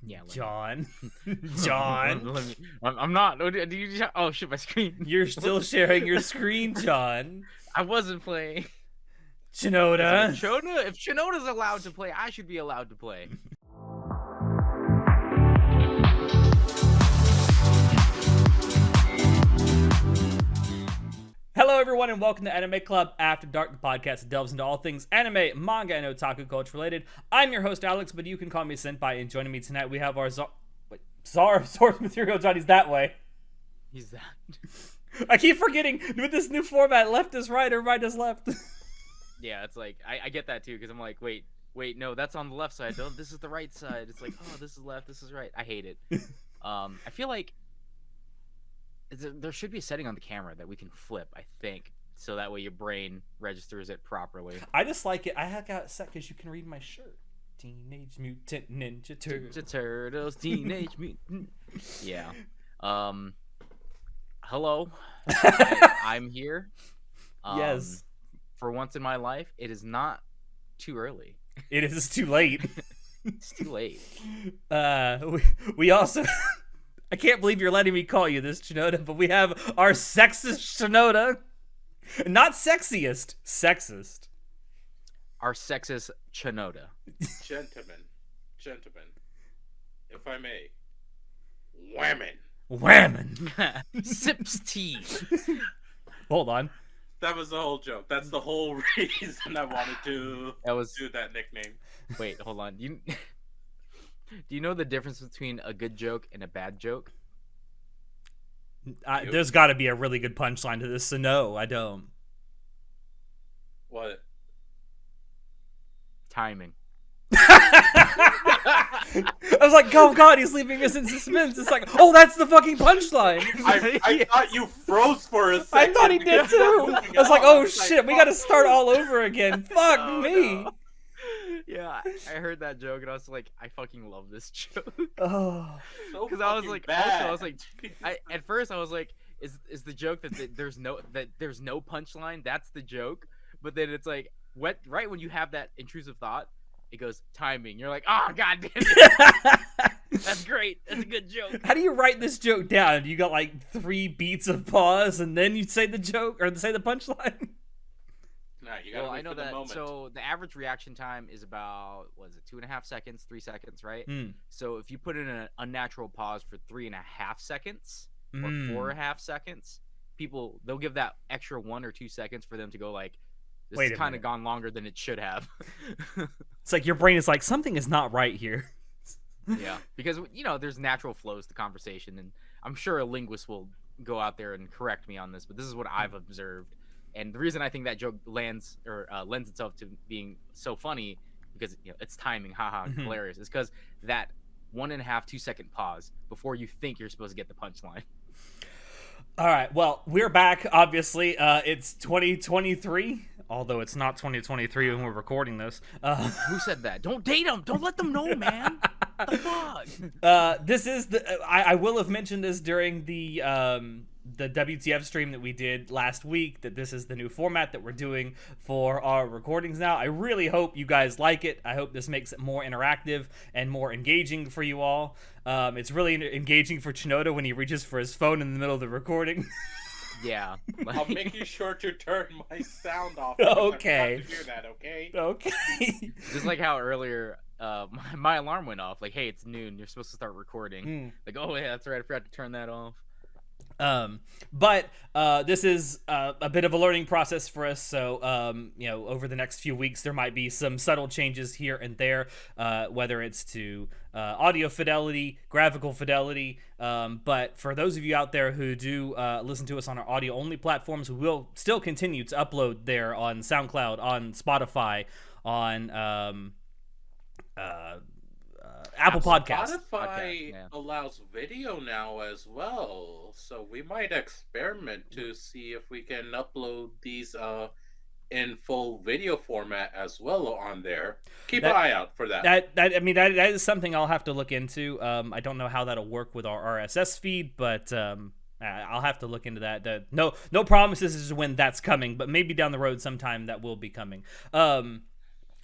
Yeah, let me. John. John. Let me. I'm not. Do you? Oh shit, my screen. You're still sharing your screen, John. I wasn't playing. Shinoda. If Shinoda's allowed to play, I should be allowed to play. Hello, everyone, and welcome to Anime Club After Dark, the podcast that delves into all things anime, manga, and otaku culture related. I'm your host, Alex, but you can call me Senpai, and joining me tonight, we have our Czar of Source Material. Johnny's that way. He's that. I keep forgetting, with this new format, left is right or right is left. Yeah, it's like, I get that too, because I'm like, wait, no, that's on the left side. No, this is the right side. It's like, oh, this is left, this is right. I hate it. I feel like there should be a setting on the camera that we can flip, I think, so that way your brain registers it properly. I just like it. I have got it set because you can read my shirt. Teenage Mutant Ninja Turtles. Teenage Mutant. Yeah. Hello. I'm here. Yes. For once in my life, it is not too early. It is too late. It's too late. We also... I can't believe you're letting me call you this, Shinoda, but we have our sexist Shinoda. Not sexiest, sexist. Our sexist Shinoda. Gentlemen, if I may, Whammin'. Sips tea. Hold on. That was the whole joke. That's the whole reason I wanted to do that nickname. Wait, hold on. Do you know the difference between a good joke and a bad joke? There's got to be a really good punchline to this, so no, I don't. What? Timing. I was like, oh god, he's leaving us in suspense. It's like, oh, that's the fucking punchline. I thought you froze for a second. I thought he did too. I was like, oh shit, we gotta start all over again. Fuck me. No. Yeah, I heard that joke and I was like, I fucking love this joke. Oh, because I was like, bad. also, I was like, at first I was like, is the joke that there's no punchline? That's the joke. But then it's like, right when you have that intrusive thought, it goes timing. You're like, oh god damn it. That's great. That's a good joke. how do you write this joke down? You got like 3 beats of pause and then you say the joke or say the punchline? Nah, you gotta wait I know for the that. moment. So the average reaction time is about 2.5 seconds, 3 seconds, right? So if you put in an unnatural pause for 3.5 seconds or 4.5 seconds, they'll give that extra 1 or 2 seconds for them to go like, this has kind of gone longer than it should have. It's like your brain is like, something is not right here. Yeah, because there's natural flows to conversation, and I'm sure a linguist will go out there and correct me on this, but this is what I've observed. And the reason I think that joke lends itself to being so funny, because it's timing, haha, hilarious, is because that 1.5, 2 second pause before you think you're supposed to get the punchline. All right, well, we're back. Obviously, it's 2023, although it's not 2023 when we're recording this. Who said that? Don't date them. Don't let them know, man. What the fuck? This is I will have mentioned this during the WTF stream that we did last week, that this is the new format that we're doing for our recordings now. I really hope you guys like it. I hope this makes it more interactive and more engaging for you all. It's really engaging for Shinoda when he reaches for his phone in the middle of the recording. Yeah. I'll make you sure to turn my sound off. Okay. I have to hear that, okay? Okay. Just like how earlier my alarm went off. Like, hey, it's noon. You're supposed to start recording. Like, oh yeah, that's right. I forgot to turn that off. But this is a bit of a learning process for us, so over the next few weeks there might be some subtle changes here and there, whether it's to audio fidelity, graphical fidelity, but for those of you out there who do listen to us on our audio only platforms, we will still continue to upload there on SoundCloud, on Spotify, on Apple Podcasts. Spotify allows video now as well, so we might experiment to see if we can upload these in full video format as well on there. Keep an eye out for that. That is something I'll have to look into. I don't know how that'll work with our RSS feed, but I'll have to look into that. No promises as to when that's coming, but maybe down the road sometime that will be coming.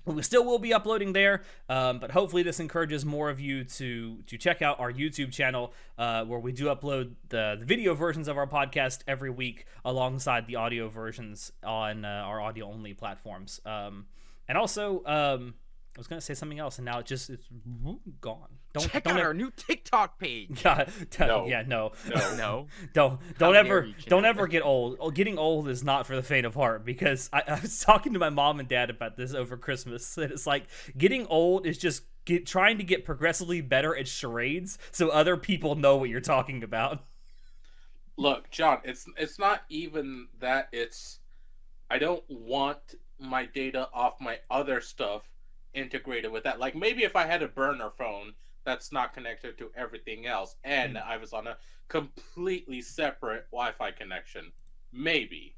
We still will be uploading there, but hopefully this encourages more of you to check out our YouTube channel, where we do upload the video versions of our podcast every week alongside the audio versions on our audio only platforms. And also, I was gonna say something else, and now it's gone. Check out our new TikTok page. Yeah, No. no. No. Don't How ever dare you, don't Chandler. ever get old. Getting old is not for the faint of heart, because I was talking to my mom and dad about this over Christmas, and it's like getting old is just trying to get progressively better at charades so other people know what you're talking about. Look, John, it's not even that. It's I don't want my data off my other stuff integrated with that. Like maybe if I had a burner phone that's not connected to everything else, and I was on a completely separate Wi-Fi connection, maybe.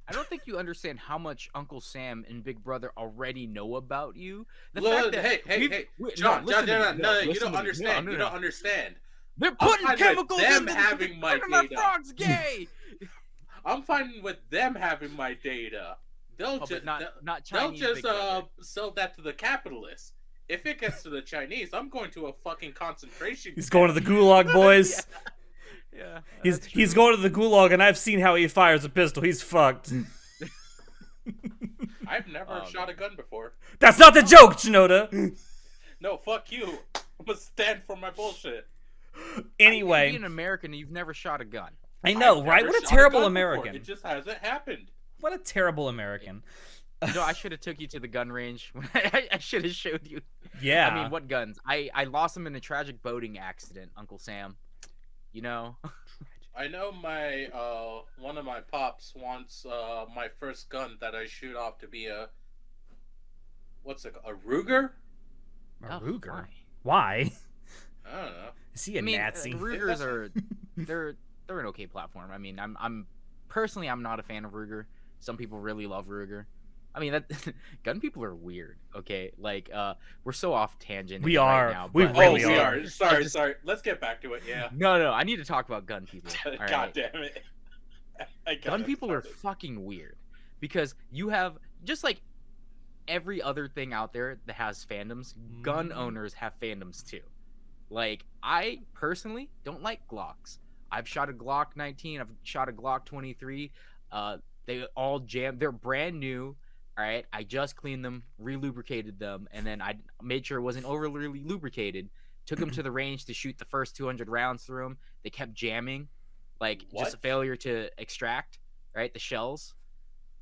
I don't think you understand how much Uncle Sam and Big Brother already know about you. The Look, fact that hey, we- John, listen to me. no, you Listen don't to me. understand. No, You no. don't understand. They're I'm putting fine with chemicals them in the having my my data. frog's gay. I'm fine with them having my data. They'll But just not they'll Chinese. just Big Brother. sell that to the capitalists. If it gets to the Chinese, I'm going to a fucking concentration He's camp. going to the gulag, boys. Yeah, He's going to the gulag, and I've seen how he fires a pistol. He's fucked. I've never Oh, shot man. a gun before. That's not the joke, Shinoda. No, fuck you. I'm gonna stand for my bullshit. Anyway, being an American, and you've never shot a gun. I know, I've right? never What a shot terrible gun before. American. It just hasn't happened. What a terrible American. You know, I should have took you to the gun range. I should have showed you. Yeah. I mean, what guns? I lost them in a tragic boating accident, Uncle Sam. You know. I know my one of my pops wants my first gun that I shoot off to be a Ruger? A Oh, Ruger. why? Why? I don't know. Is he a I mean, Nazi? Rugers are they're an okay platform. I mean, I'm personally I'm not a fan of Ruger. Some people really love Ruger. I mean, that gun people are weird. Okay, like we're so off tangent. We right are. now. We but- really we are. are. Sorry, just- sorry. Let's get back to it. Yeah. No, I need to talk about gun people. all God right? damn it. I got Gun people are started. fucking weird because you have just like every other thing out there that has fandoms. Gun owners have fandoms too. Like I personally don't like Glocks. I've shot a Glock 19. I've shot a Glock 23. They all jam. They're brand new. All right. I just cleaned them, re-lubricated them, and then I made sure it wasn't overly lubricated. Took them to the range to shoot the first 200 rounds through them. They kept jamming, like just a What? failure to extract, right? The shells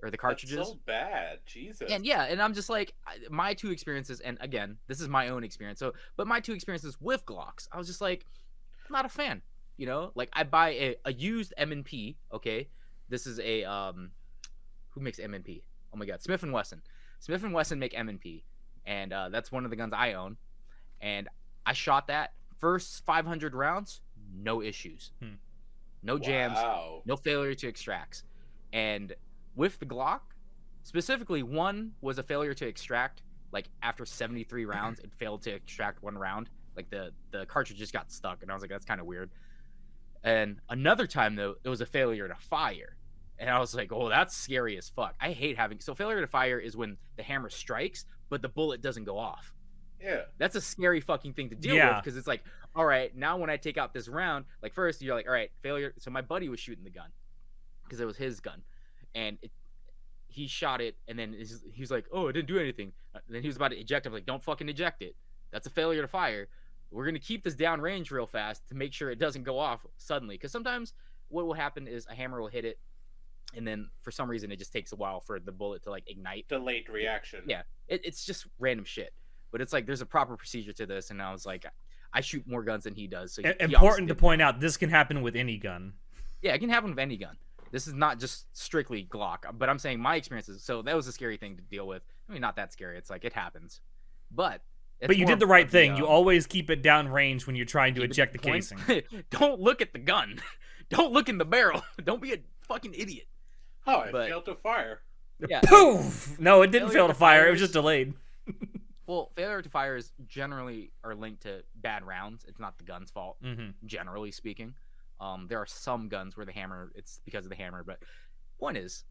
or the cartridges. That's so bad. Jesus. And yeah, and I'm just like my two experiences, and again, this is my own experience. So, but my two experiences with Glocks, I was just like, I'm not a fan. You know, like I buy a used M&P. Okay, this is a who makes M&P? Oh my God, Smith and Wesson. Smith and Wesson make M&P, and that's one of the guns I own. And I shot that first 500 rounds, no issues, no jams, Wow. no failure to extracts. And with the Glock, specifically, one was a failure to extract. Like after 73 rounds, it failed to extract one round. Like the cartridge just got stuck, and I was like, that's kind of weird. And another time though, it was a failure to fire, and I was like, oh, that's scary as fuck. I hate having failure to fire is when the hammer strikes, but the bullet doesn't go off. Yeah. That's a scary fucking thing to deal Yeah. with because it's like, all right, now when I take out this round, like first you're like, all right, failure. So my buddy was shooting the gun because it was his gun, and he shot it, and then he was like, oh, it didn't do anything. Then he was about to eject. I'm like, don't fucking eject it. That's a failure to fire. We're gonna keep this down range real fast to make sure it doesn't go off suddenly. Because sometimes what will happen is a hammer will hit it, and then for some reason it just takes a while for the bullet to like ignite. Delayed reaction. Yeah, it's just random shit. But it's like there's a proper procedure to this, and I was like, I shoot more guns than he does. So he Important obviously to did point out, this can happen with any gun. yeah, it can happen with any gun. This is not just strictly Glock, but I'm saying my experiences. So that was a scary thing to deal with. I mean, not that scary. It's like it happens, but it's But you more did the of right thing. You um, always keep it down range when you're trying to keep it eject the point- casing. Don't look at the gun. Don't look in the barrel. Don't be a fucking idiot. Oh, it But- failed to fire. Yeah. Poof! No, it didn't Failure fail to to fire. fire It was is- just delayed. Well, failure to fires generally are linked to bad rounds. It's not the gun's fault, generally speaking. There are some guns where the hammer, it's because of the hammer. But one is,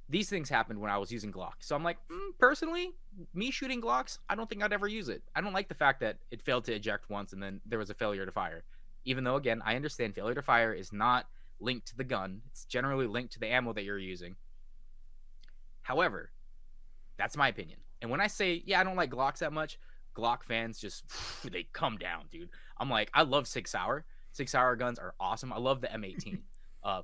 these things happened when I was using Glock. So I'm like, personally, me shooting Glocks, I don't think I'd ever use it. I don't like the fact that it failed to eject once and then there was a failure to fire. Even though, again, I understand failure to fire is not linked to the gun. It's generally linked to the ammo that you're using. However, that's my opinion. And when I say, yeah, I don't like Glocks that much, Glock fans just, they come down, dude. I'm like, I love 6 Hour. 6 Hour guns are awesome. I love the M18.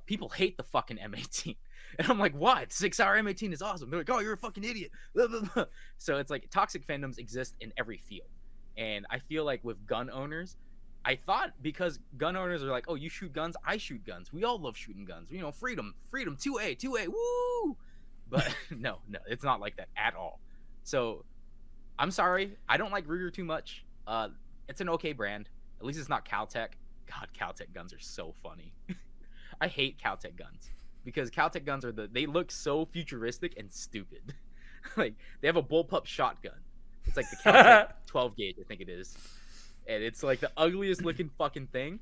People hate the fucking M18. And I'm like, why? 6 Hour M18 is awesome. They're like, oh, you're a fucking idiot. Blah, blah, blah. So it's like toxic fandoms exist in every field. And I feel like with gun owners, I thought because gun owners are like, oh, you shoot guns, I shoot guns. We all love shooting guns. You know, freedom, 2A, woo! But no, it's not like that at all. So I'm sorry. I don't like Ruger too much. It's an okay brand. At least it's not Caltech. God, Caltech guns are so funny. I hate Caltech guns because Caltech guns they look so futuristic and stupid. Like they have a bullpup shotgun. It's like the Caltech 12 gauge, I think it is. And it's like the ugliest looking fucking thing,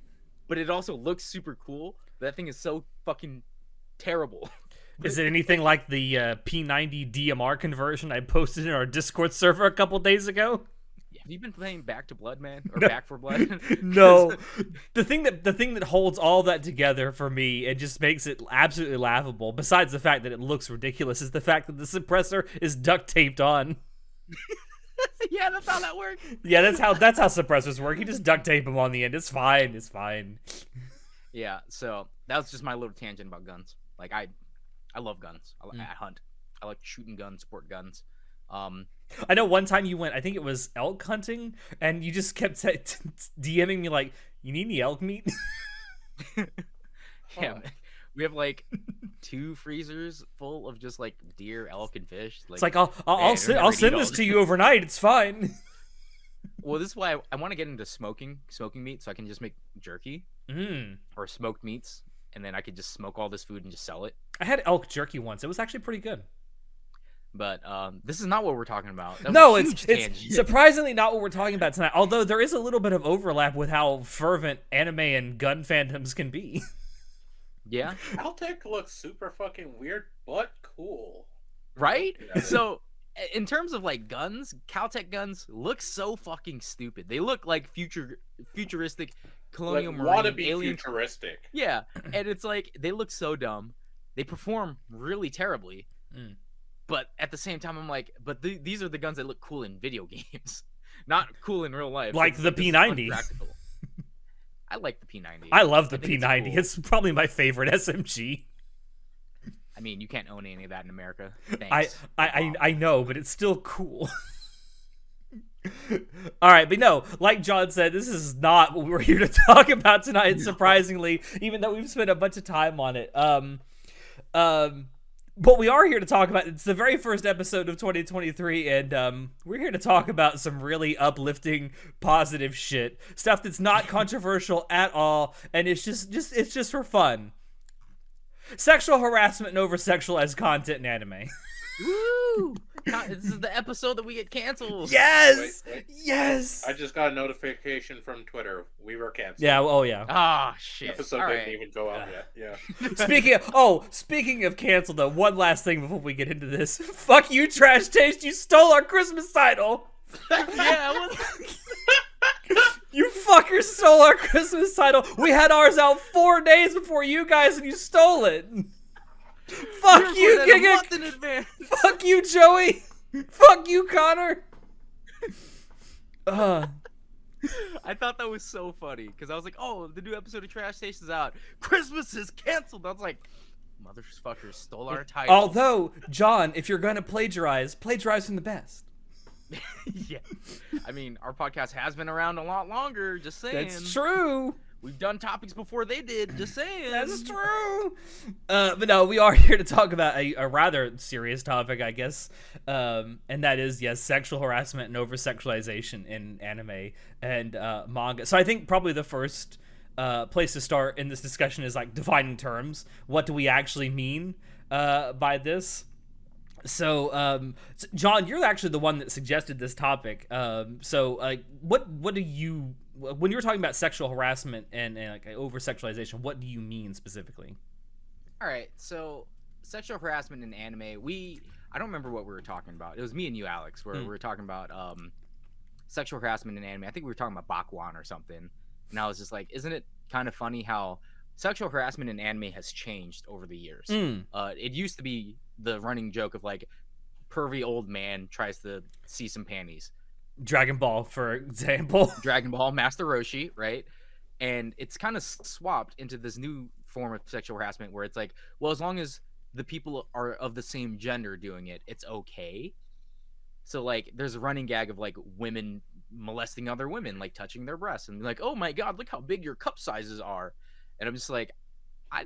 but it also looks super cool. That thing is so fucking terrible. Is it anything like the P90 DMR conversion I posted in our Discord server a couple days ago? Have you been playing Back to Blood, man? Or No. Back for Blood? No. The thing that holds all that together for me and just makes it absolutely laughable, besides the fact that it looks ridiculous, is the fact that the suppressor is duct taped on. Yeah, that's how that works. Yeah, that's how suppressors work. You just duct tape them on the end. It's fine. Yeah, so that was just my little tangent about guns. Like I love guns. I hunt. I like shooting guns, support guns. I know one time you went, I think it was elk hunting, and you just kept DMing me like, you need any elk meat? Yeah, we have like 2 freezers full of just like deer, elk, and fish. It's like I'll send this to you overnight. It's fine. Well, this is why I want to get into smoking meat, so I can just make jerky or smoked meats, and then I could just smoke all this food and just sell it. I had elk jerky once. It was actually pretty good. But this is not what we're talking about. That was No, a huge it's tangent. surprisingly not what we're talking about tonight. Although there is a little bit of overlap with how fervent anime and gun fandoms can be. Yeah, Caltech looks super fucking weird, but cool. right? Yeah. So, in terms of like guns, Caltech guns look so fucking stupid. They look like futuristic colonial Like, marine wanna be alien. futuristic. Yeah, and it's like they look so dumb. They perform really terribly. But at the same time, I'm like, but these are the guns that look cool in video games, not cool in real life. Like the this is P90. unpractical. I like the P90. I love the I think P90. it's It's probably my favorite SMG. I mean, you can't own any of that in America. Thanks. I know, but it's still cool. All right, but no, like John said, this is not what we're here to talk about tonight, surprisingly, even though we've spent a bunch of time on it. But we are here to talk about, it's the very first episode of 2023, and we're here to talk about some really uplifting, positive shit. Stuff that's not controversial at all, and it's just for fun. Sexual harassment and over-sexualized content in anime. Woo! This is the episode that we get canceled. Yes! Wait. Yes! I just got a notification from Twitter. We were canceled. Yeah, oh yeah. Ah, The shit. episode All didn't right. even go out yet. Yeah. Speaking of canceled though, one last thing before we get into this. Fuck you, Trash Taste, you stole our Christmas title! Yeah, what? You fuckers stole our Christmas title! We had ours out 4 days before you guys and you stole it! Fuck you, Recorded a Giga! month in advance. Fuck you, Joey! Fuck you, Connor! I thought that was so funny because I was like, "Oh, the new episode of Trash Taste is out. Christmas is canceled." I was like, "Motherfuckers stole our title." Although, John, if you're gonna plagiarize from the best. Yeah, I mean, our podcast has been around a lot longer. Just saying. That's true. We've done topics before they did. Just saying. That's true. But no, we are here to talk about a rather serious topic, I guess. And that is, yes, sexual harassment and over-sexualization in anime and manga. So I think probably the first place to start in this discussion is like defining terms. What do we actually mean by this? So, John, you're actually the one that suggested this topic. What do you, when you're talking about sexual harassment and like over sexualization, what do you mean specifically? All right, so sexual harassment in anime, I don't remember what we were talking about. It was me and you, Alex, where we were talking about sexual harassment in anime. I think we were talking about Bakwan or something. And I was just like, isn't it kind of funny how sexual harassment in anime has changed over the years? It used to be the running joke of like pervy old man tries to see some panties. Dragon Ball, for example. Dragon Ball, Master Roshi, right? And it's kind of swapped into this new form of sexual harassment where it's like, well, as long as the people are of the same gender doing it, it's okay. So like there's a running gag of like women molesting other women, like touching their breasts and be like, oh my god, look how big your cup sizes are. And I'm just like, I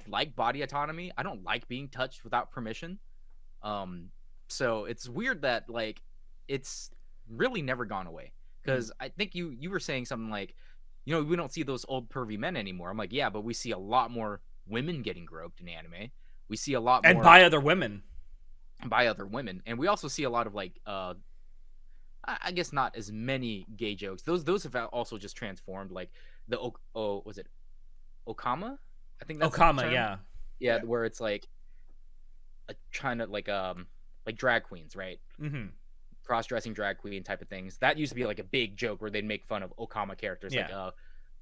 like body autonomy. I don't like being touched without permission. So it's weird that like it's really never gone away. Because I think you were saying something like, you know, we don't see those old pervy men anymore. I'm like, yeah, but we see a lot more women getting groped in anime. We see a lot more and by other women. And we also see a lot of like I guess not as many gay jokes. Those have also just transformed, like the was it Okama? I think that's Okama, the term. yeah, where it's like trying to like drag queens, right? Cross-dressing drag queen type of things. That used to be like a big joke where they'd make fun of Okama characters. Like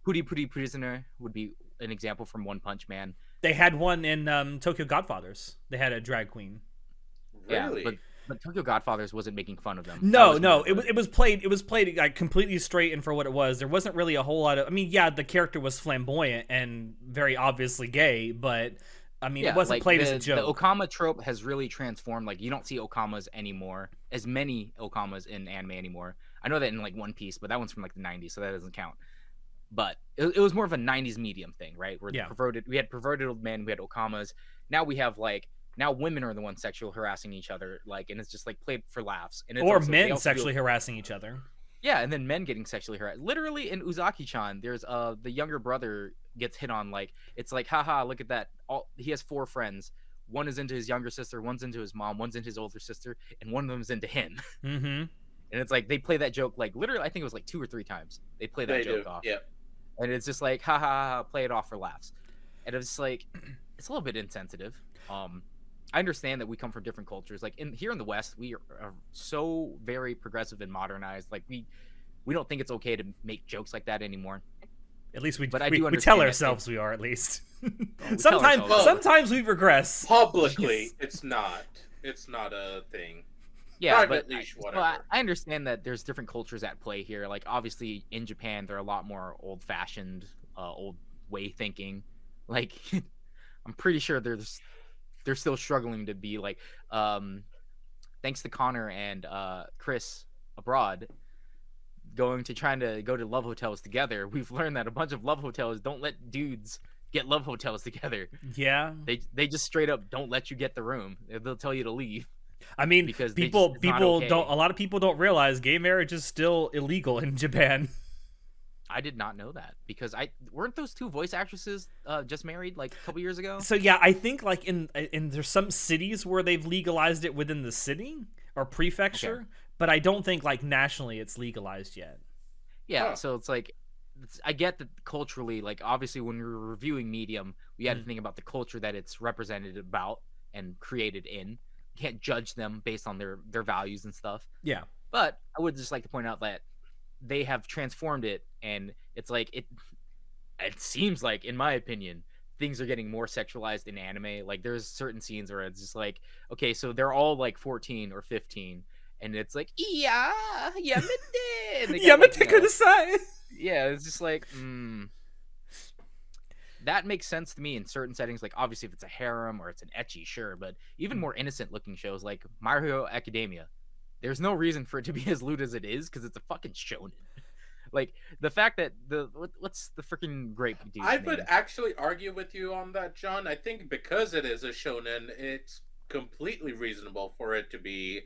Puri Puri Prisoner would be an example from One Punch Man. They had one in Tokyo Godfathers. They had a drag queen. Really? Yeah, but Tokyo Godfathers wasn't making fun of them. No, it was played like completely straight and for what it was. There wasn't really a whole lot of. I mean, yeah, the character was flamboyant and very obviously gay, but I mean, it wasn't like played as a joke. The Okama trope has really transformed. Like, you don't see Okamas anymore, as many Okamas in anime anymore. I know that in like One Piece, but that one's from like the 90s, so that doesn't count. But it was more of a 90s medium thing, right? Where we had perverted old men, we had Okamas. Now we have like, now women are the ones sexually harassing each other, like, and it's just like played for laughs. And it's or also, men sexually harassing each other. Yeah, and then men getting sexually harassed. Literally in Uzaki-chan, there's the younger brother gets hit on, like, it's like, haha, look at that. He has 4 friends. One is into his younger sister, one's into his mom, one's into his older sister, and one of them's into him. And it's like they play that joke like literally, I think it was like 2 or 3 times. They play that joke off. Yeah. And it's just like, ha ha ha, play it off for laughs. And it's like, it's a little bit insensitive. I understand that we come from different cultures. Like here in the West, we are so very progressive and modernized. Like we don't think it's okay to make jokes like that anymore. At least we tell ourselves we are, at least. Sometimes we regress. Publicly, it's not a thing. Yeah, privately, whatever. I understand that there's different cultures at play here. Like obviously in Japan, they're a lot more old-fashioned, old way thinking. Like I'm pretty sure they're still struggling to be like, thanks to Connor and Chris abroad, trying to go to love hotels together. We've learned that a bunch of love hotels don't let dudes get love hotels together. Yeah, they just straight up don't let you get the room. They'll tell you to leave. I mean, because people don't. A lot of people don't realize gay marriage is still illegal in Japan. I did not know that, because weren't those 2 voice actresses just married like a couple years ago? So yeah, I think like in there's some cities where they've legalized it within the city or prefecture, but I don't think like nationally it's legalized yet. Yeah, so it's like, I get that culturally, like obviously when we were reviewing Medium, we had to think about the culture that it's represented about and created in. You can't judge them based on their values and stuff. Yeah, but I would just like to point out that they have transformed it, and it's like it seems like, in my opinion, things are getting more sexualized in anime. Like there's certain scenes where it's just like, okay, so they're all like 14 or 15, and it's like, yeah, Yamete kudasai. Yeah, it's just like, that makes sense to me in certain settings. Like obviously if it's a harem or it's an ecchi, sure, but even more innocent looking shows like My Hero Academia, there's no reason for it to be as lewd as it is, because it's a fucking shonen. Like the fact that what's the freaking grape dude's I name? would actually argue with you on that, John. I think because it is a shonen, it's completely reasonable for it to be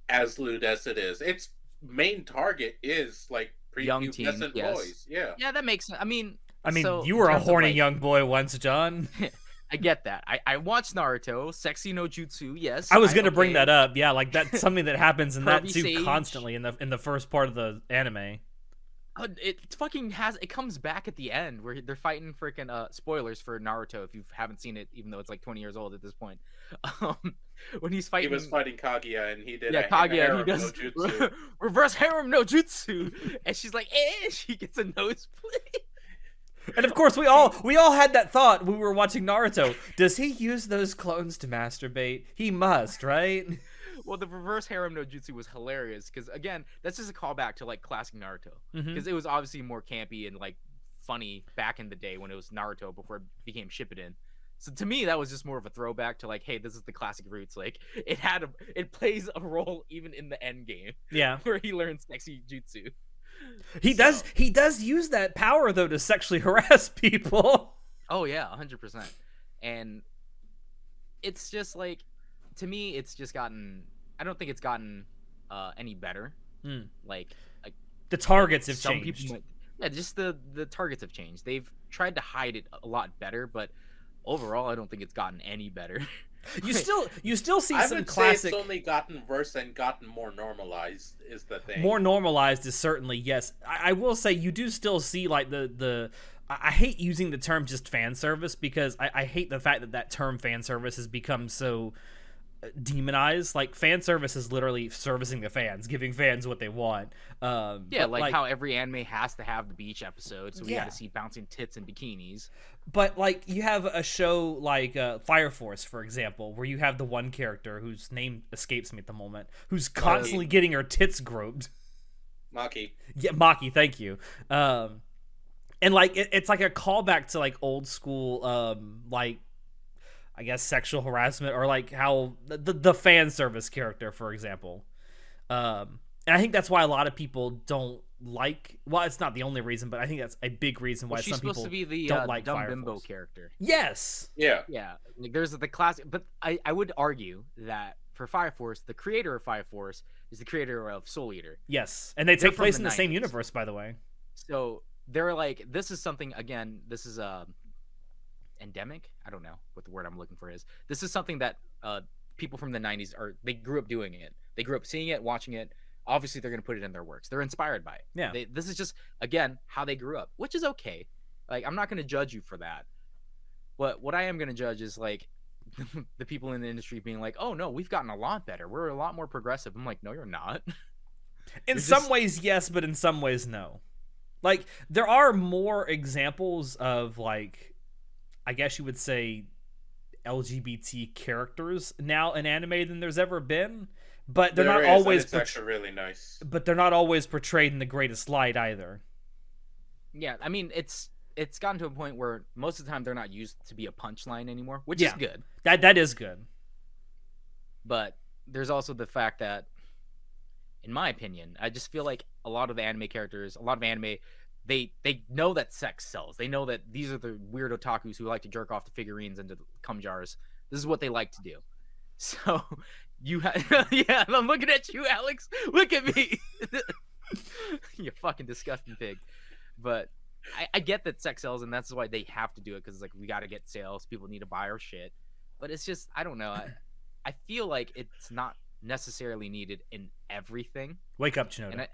as lewd as it is. Its main target is like young teens, boys. Yeah, that makes sense. I mean, so you were a horny young boy once, John. I get that. I watched Naruto, Sexy no Jutsu. Yes, I was gonna bring that up. Yeah, like that's something that happens in that too Sage. Constantly in the first part of the anime. It fucking has. It comes back at the end where they're fighting freaking spoilers for Naruto if you haven't seen it, even though it's like 20 years old at this point. Um, when he's He fighting, was fighting Kaguya, and he did yeah, a Kaguya, and he harem no does jutsu. reverse harem no jutsu, and she's like, eh, she gets a nosebleed. And of course, we all had that thought when we were watching Naruto. Does he use those clones to masturbate? He must, right? Well, the reverse harem no jutsu was hilarious because again, that's just a callback to like classic Naruto Mhm. because it was obviously more campy and like funny back in the day when it was Naruto before it became Shippuden. So to me, that was just more of a throwback to like, hey, this is the classic roots. Like it plays a role even in the end game Yeah. where he learns sexy jutsu. He does use that power though to sexually harass people. Oh yeah, 100%. And it's just like, to me, it's just gotten. I don't think it's gotten any better. Like The targets have some changed. people might, yeah, just the targets have changed. They've tried to hide it a lot better, but overall, I don't think it's gotten any better. You still see I some would classic. say it's only gotten worse and gotten more normalized. Is the thing More normalized is certainly yes. I will say you do still see like the. I hate using the term just fan service because I hate the fact that term fan service has become so demonized. Like fan service is literally servicing the fans, giving fans what they want. Yeah, but, like how every anime has to have the beach episode, so we Yeah. got to see bouncing tits and bikinis. But like you have a show like Fire Force, for example, where you have the one character whose name escapes me at the moment, who's constantly getting her tits groped. Maki. Yeah, Maki, thank you. And like it's like a callback to like old school, like I guess sexual harassment or like how the fan service character, for example. And I think that's why a lot of people don't like. Well, it's not the only reason, but I think that's a big reason why Well, she's some people supposed to be the don't like dumb Fire bimbo Force. character. Yes. Yeah. Yeah, like there's the classic, but I would argue that for Fire Force, the creator of Fire Force is the creator of Soul Eater. Yes, and they They're take from place the in the same 90s. universe, by the way. So they're like, this is something, again, this is endemic. I don't know what the word I'm looking for is. This is something that people from the 90s they grew up doing it. They grew up seeing it, watching it. Obviously, they're going to put it in their works. They're inspired by it. Yeah. This is just, again, how they grew up, which is okay. Like, I'm not going to judge you for that. But what I am going to judge is like the people in the industry being like, oh no, we've gotten a lot better. We're a lot more progressive. I'm like, no, you're not. In You're some just- ways, yes, but in some ways, no. Like, there are more examples of, like, I guess you would say LGBT characters now in anime than there's ever been, but they're not There is, and always it's actually really nice. but they're not always portrayed in the greatest light either. Yeah, I mean, it's gotten to a point where most of the time they're not used to be a punchline anymore, which Yeah. is good. That is good. But there's also the fact that, in my opinion, I just feel like a lot of the anime characters, a lot of anime, they know that sex sells. They know that these are the weird otakus who like to jerk off to figurines and to cum jars. This is what they like to do. So you yeah, I'm looking at you, Alex. Look at me. You fucking disgusting pig. But I get that sex sells, and that's why they have to do it, because it's like, we got to get sales. People need to buy our shit. But it's just, I don't know. I feel like it's not necessarily needed in everything. Wake up, Chinoda.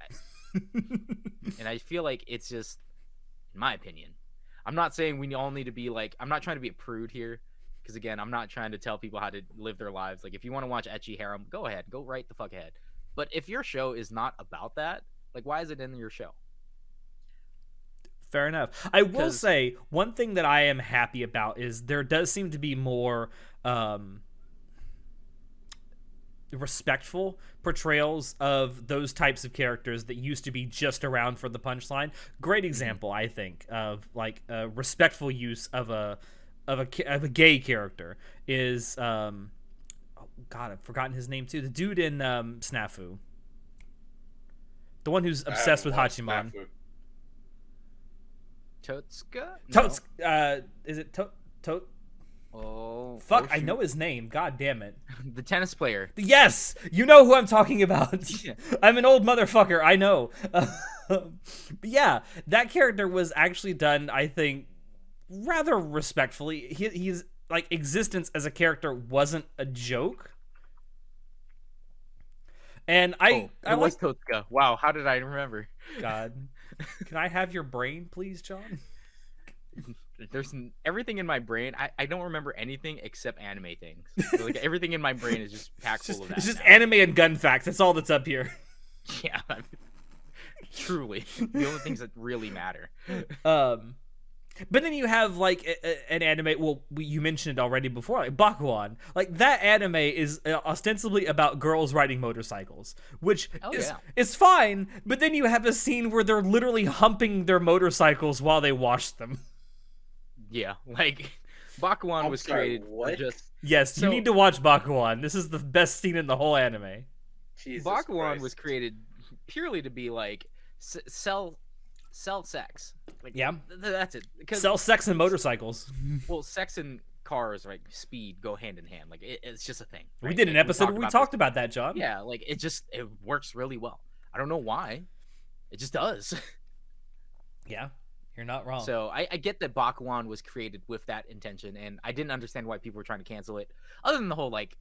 And I feel like it's just, in my opinion, I'm not saying we all need to be like, I'm not trying to be a prude here, because again, I'm not trying to tell people how to live their lives. Like, if you want to watch ecchi harem, go ahead, go right the fuck ahead. But if your show is not about that, like, why is it in your show? Fair enough. I will 'Cause- say one thing that I am happy about is there does seem to be more respectful portrayals of those types of characters that used to be just around for the punchline. Great example, I think, of like a respectful use of a gay character is oh god, I've forgotten his name too. The dude in Snafu, the one who's obsessed with Hachiman. Totsuka? Totes, is it Tot? Oh, Fuck, oh, I shoot. know his name. God damn it. The tennis player. Yes, you know who I'm talking about. Yeah. I'm an old motherfucker. I know. But yeah, that character was actually done, I think, rather respectfully. He's like existence as a character wasn't a joke. And I It like was Totsuka. Wow, how did I remember? God. Can I have your brain, please, John? Everything in my brain. I don't remember anything except anime things. Like everything in my brain is just packed full of that. It's just now. anime and gun facts. That's all that's up here. Yeah, truly the only things that really matter. But then you have like an anime. Well, you mentioned it already before, like Bakuan. Like that anime is ostensibly about girls riding motorcycles, which is fine. But then you have a scene where they're literally humping their motorcycles while they wash them. Yeah, like Bakuan was created for just. Yes, you need to watch Bakuan. This is the best scene in the whole anime. Jesus Bakuan Christ. was created purely to be like sell sex. Like, yeah, that's it. Sell sex and motorcycles. Well, sex and cars, like speed, go hand in hand. Like it's just a thing. Right? We did an episode where we talked about that, John. Yeah, like it works really well. I don't know why, it just does. Yeah, you're not wrong. So I get that Bakuan was created with that intention, and I didn't understand why people were trying to cancel it. Other than the whole like,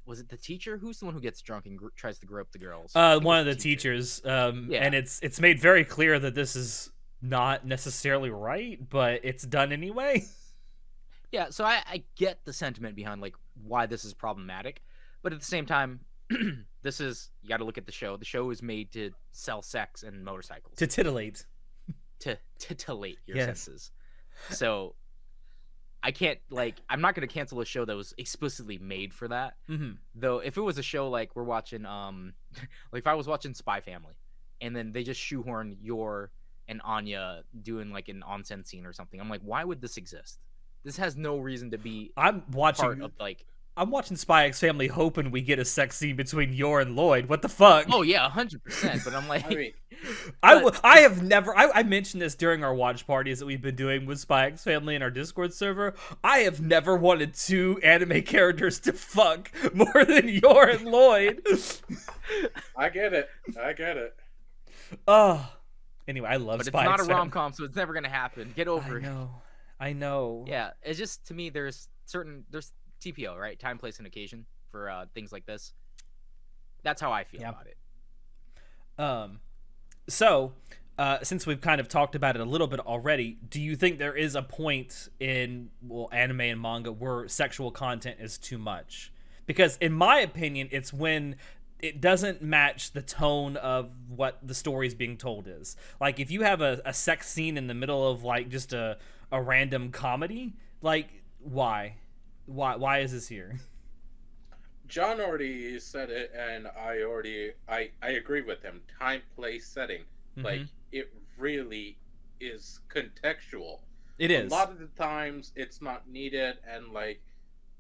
was it the teacher? Who's the one who gets drunk and tries to grope the girls? One of the teachers. Yeah. And it's made very clear that this is not necessarily right, but it's done anyway. Yeah, so I get the sentiment behind like why this is problematic, but at the same time, this is, you got to look at the show. The show is made to sell sex and motorcycles, to titillate. To titillate your senses. So I can't, like, I'm not going to cancel a show that was explicitly made for that. Mm-hmm. Though if it was a show like we're watching, like if I was watching Spy Family, and then they just shoehorn Yor and Anya doing like an onsen scene or something, I'm like, why would this exist? This has no reason to be. I'm watching Spy X Family hoping we get a sex scene between Yor and Lloyd. What the fuck? Oh yeah, 100%. But I'm like, I have never. I mentioned this during our watch parties that we've been doing with Spy X Family in our Discord server. I have never wanted two anime characters to fuck more than Yor and Lloyd. I get it. Oh, anyway, I love. But Spy it's not X a rom-com, so it's never gonna happen. Get over it. I know. Yeah, it's just, to me, there's TPO, right? Time, place, and occasion for things like this. That's how I feel about it. So, since we've kind of talked about it a little bit already, do you think there is a point in anime and manga where sexual content is too much? Because in my opinion, it's when it doesn't match the tone of what the story is being told is. Like if you have a sex scene in the middle of like just a random comedy, like why is this here? John already said it, and I agree with him. Time, place, setting. Mm-hmm. Like it really is contextual. It is. A lot of the times it's not needed, and like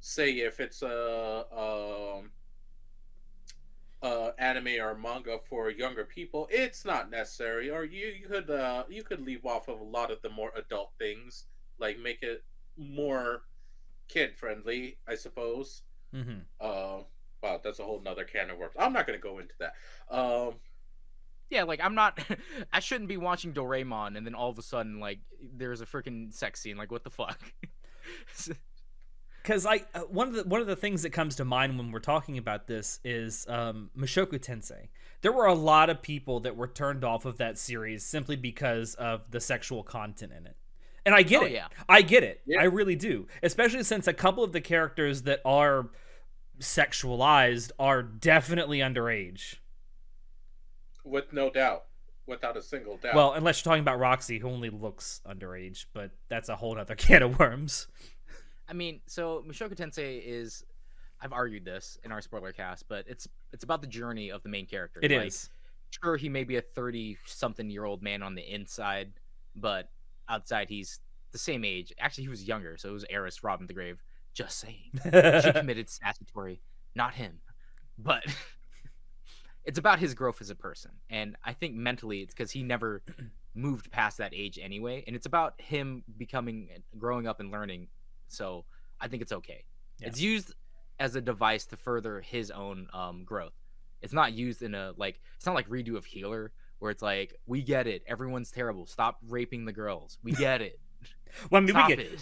say if it's a anime or manga for younger people, it's not necessary. Or you could leave off of a lot of the more adult things, like make it more kid friendly, I suppose. Mm-hmm. Wow, that's a whole nother can of worms. I'm not gonna go into that. Yeah, like I'm not. I shouldn't be watching Doraemon, and then all of a sudden, like there's a freaking sex scene. Like, what the fuck? Because like one of the things that comes to mind when we're talking about this is Mushoku Tensei. There were a lot of people that were turned off of that series simply because of the sexual content in it. And I get it. Yeah. I get it. Yeah. I really do. Especially since a couple of the characters that are sexualized are definitely underage. With no doubt. Without a single doubt. Well, unless you're talking about Roxy, who only looks underage, but that's a whole other can of worms. I mean, so Mushoku Tensei is, I've argued this in our spoiler cast, but it's about the journey of the main character. It is. Sure, he may be a 30-something-year-old man on the inside, but outside he's the same age. Actually, he was younger, so it was Eris robbing the grave. Just saying. She committed statutory, not him. But it's about his growth as a person. And I think mentally it's because he never moved past that age anyway. And it's about him growing up and learning. So I think it's okay. Yeah. It's used as a device to further his own growth. It's not used in it's not like Redo of Healer, where it's like, we get it, everyone's terrible, stop raping the girls, we get it. Well, I mean,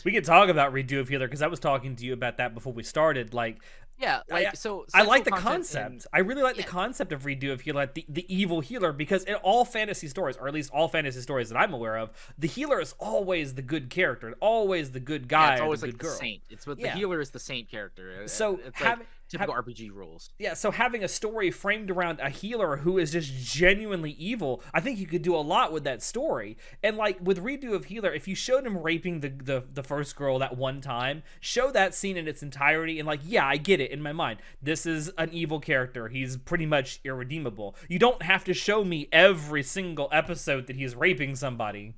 we could talk about Redo of Healer, because I was talking to you about that before we started. Like, Yeah, I, like so I like sexual the content concept. I really like the yeah. concept of Redo of Healer, like the evil healer, because in all fantasy stories, or at least all fantasy stories that I'm aware of, the healer is always the good character, always the good Yeah, guy it's or the always like good the girl. saint. It's what the Yeah. healer is the saint character. So It's like typical RPG rules. Yeah, so having a story framed around a healer who is just genuinely evil, I think you could do a lot with that story. And like with Redo of Healer, if you showed him raping the first girl that one time, show that scene in its entirety, and like, yeah, I get it in my mind. This is an evil character. He's pretty much irredeemable. You don't have to show me every single episode that he's raping somebody.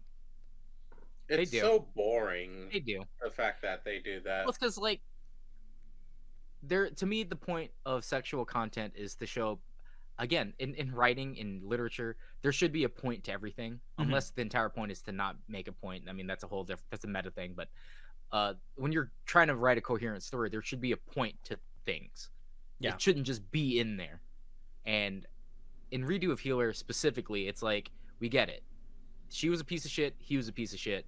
It's do. so boring. They do. The fact that they do that. Well, it's because like to me the point of sexual content is to show, again, in writing, in literature, there should be a point to everything, unless the entire point is to not make a point. I mean, that's a whole different, that's a meta thing. But when you're trying to write a coherent story, there should be a point to things. Yeah. It shouldn't just be in there. And in Redo of Healer specifically, it's like, we get it. She was a piece of shit, he was a piece of shit,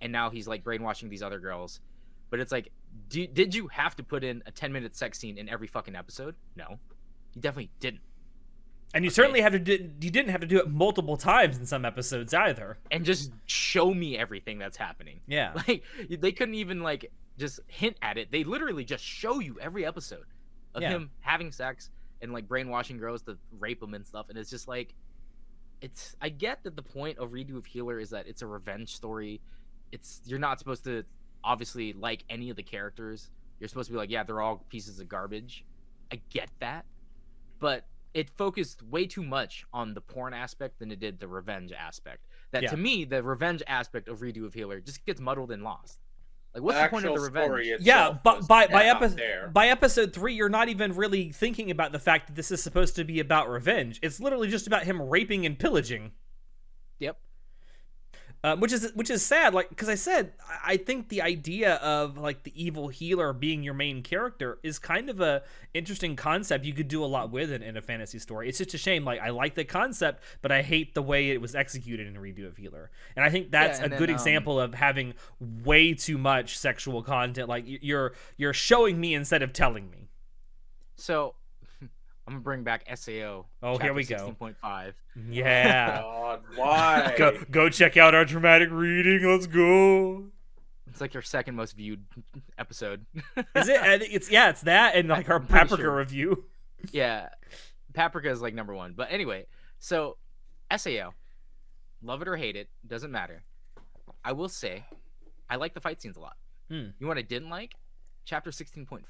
and now he's like brainwashing these other girls. But it's like, did you have to put in a 10-minute sex scene in every fucking episode? No, you definitely didn't. And you certainly have to you didn't have to do it multiple times in some episodes either. And just show me everything that's happening. Yeah. Like, they couldn't even like just hint at it. They literally just show you every episode of him having sex and like brainwashing girls to rape them and stuff. And it's just like, I get that the point of Redo of Healer is that it's a revenge story. You're not supposed to obviously like any of the characters. You're supposed to be like, yeah, they're all pieces of garbage. I get that, but it focused way too much on the porn aspect than it did the revenge aspect. That to me, the revenge aspect of Redo of Healer just gets muddled and lost. Like, what's the point of the revenge? Yeah, but by episode 3, you're not even really thinking about the fact that this is supposed to be about revenge. It's literally just about him raping and pillaging. Yep. Which is sad, like, because I think the idea of like the evil healer being your main character is kind of a interesting concept you could do a lot with in a fantasy story. It's just a shame, like, I like the concept, but I hate the way it was executed in Redo of Healer. And I think that's a good example of having way too much sexual content. Like, you're showing me instead of telling me. So I'm gonna bring back SAO. Oh, here we go. 16.5. Yeah. God, why? Go check out our dramatic reading. Let's go. It's like your second most viewed episode. Is it? It's that and like our Paprika review. Yeah, Paprika is like number 1. But anyway, so SAO, love it or hate it, doesn't matter. I will say, I like the fight scenes a lot. You know what I didn't like? Chapter 16.5.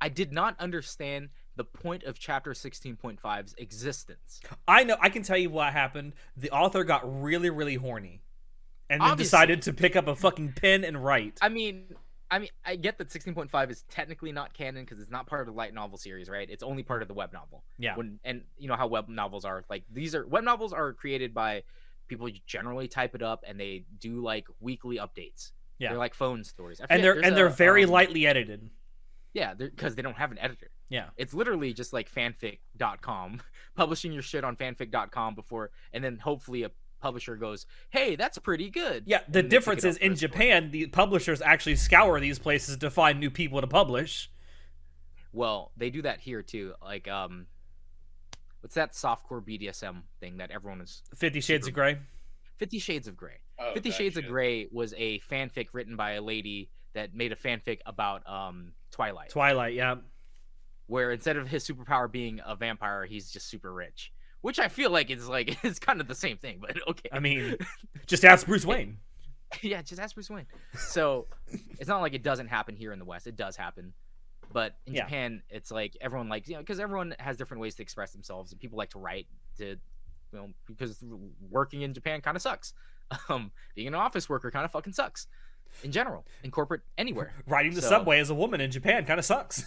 I did not understand the point of chapter 16.5's existence. I know. I can tell you what happened. The author got really, really horny, and then decided to pick up a fucking pen and write. I mean, I get that 16.5 is technically not canon because it's not part of the light novel series, right? It's only part of the web novel. Yeah. And you know how web novels are. Like, web novels are created by people who generally type it up and they do like weekly updates. Yeah. They're like phone stories. And they're very lightly edited. Yeah, because they don't have an editor. Yeah. It's literally just like fanfic.com, publishing your shit on fanfic.com before, and then hopefully a publisher goes, hey, that's pretty good. Yeah, the difference is in Japan, the publishers actually scour these places to find new people to publish. Well, they do that here too. Like, what's that softcore BDSM thing that everyone is... 50 Shades of Grey? 50 Shades of Grey. Oh, 50 Shades of Grey was a fanfic written by a lady that made a fanfic about Twilight. Twilight, yeah. Where instead of his superpower being a vampire, he's just super rich. Which I feel like it's kind of the same thing, but okay. I mean, just ask Bruce Wayne. Yeah, just ask Bruce Wayne. So it's not like it doesn't happen here in the West. It does happen. But in Japan, it's like everyone likes, because everyone has different ways to express themselves, and people like to write because working in Japan kind of sucks. Being an office worker kind of fucking sucks. In general, in corporate, anywhere. Riding the subway as a woman in Japan kind of sucks.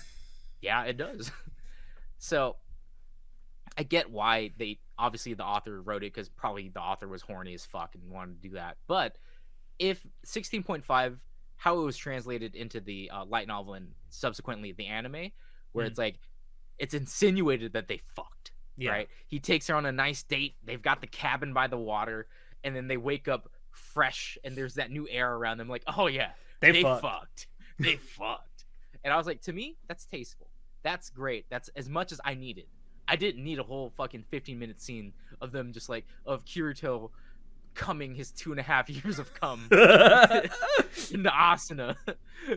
Yeah, it does. So I get why obviously the author wrote it, because probably the author was horny as fuck and wanted to do that. But if 16.5, how it was translated into the light novel and subsequently the anime, where it's like, it's insinuated that they fucked, right? He takes her on a nice date. They've got the cabin by the water, and then they wake up fresh and there's that new air around them, like, oh yeah, they fucked. They fucked. And I was like, to me, that's tasteful. That's great. That's as much as I needed. I didn't need a whole fucking 15-minute scene of them just like of Kirito coming his 2.5 years of cum in the asana.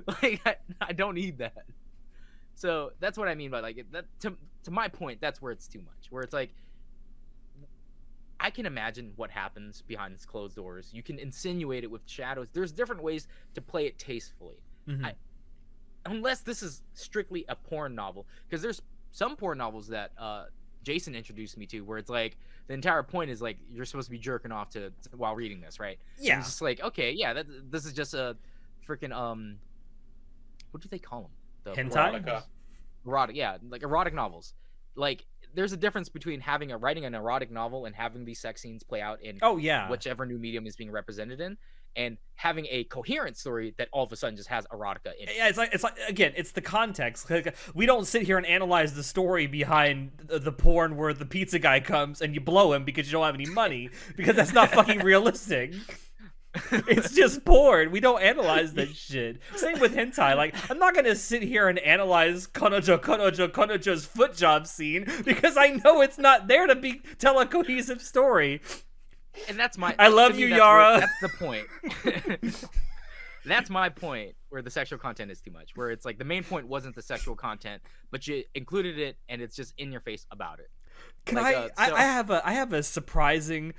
Like I don't need that. So that's what I mean by like that. To my point, that's where it's too much. Where it's like I can imagine what happens behind these closed doors. You can insinuate it with shadows. There's different ways to play it tastefully. Unless this is strictly a porn novel, because there's some porn novels that Jason introduced me to where it's like the entire point is like you're supposed to be jerking off to while reading this, right? Yeah. And it's just like, okay, yeah, this is just a freaking what do they call them? The Hentai? Erotic, yeah, like erotic novels. Like there's a difference between writing an erotic novel and having these sex scenes play out in whichever new medium is being represented in, and having a coherent story that all of a sudden just has erotica in it. Yeah, it's like again, it's the context. Like, we don't sit here and analyze the story behind the porn where the pizza guy comes and you blow him because you don't have any money, because that's not fucking realistic. It's just porn. We don't analyze that shit. Same with hentai. Like, I'm not gonna sit here and analyze Konojo's foot job scene because I know it's not there to tell a cohesive story. And that's my. I love you, Yara. That's the point. That's my point, where the sexual content is too much. Where it's like the main point wasn't the sexual content, but you included it, and it's just in your face about it. Can I have a surprising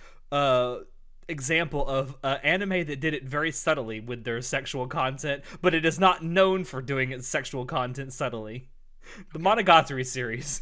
example of anime that did it very subtly with their sexual content, but it is not known for doing its sexual content subtly. The Monogatari series.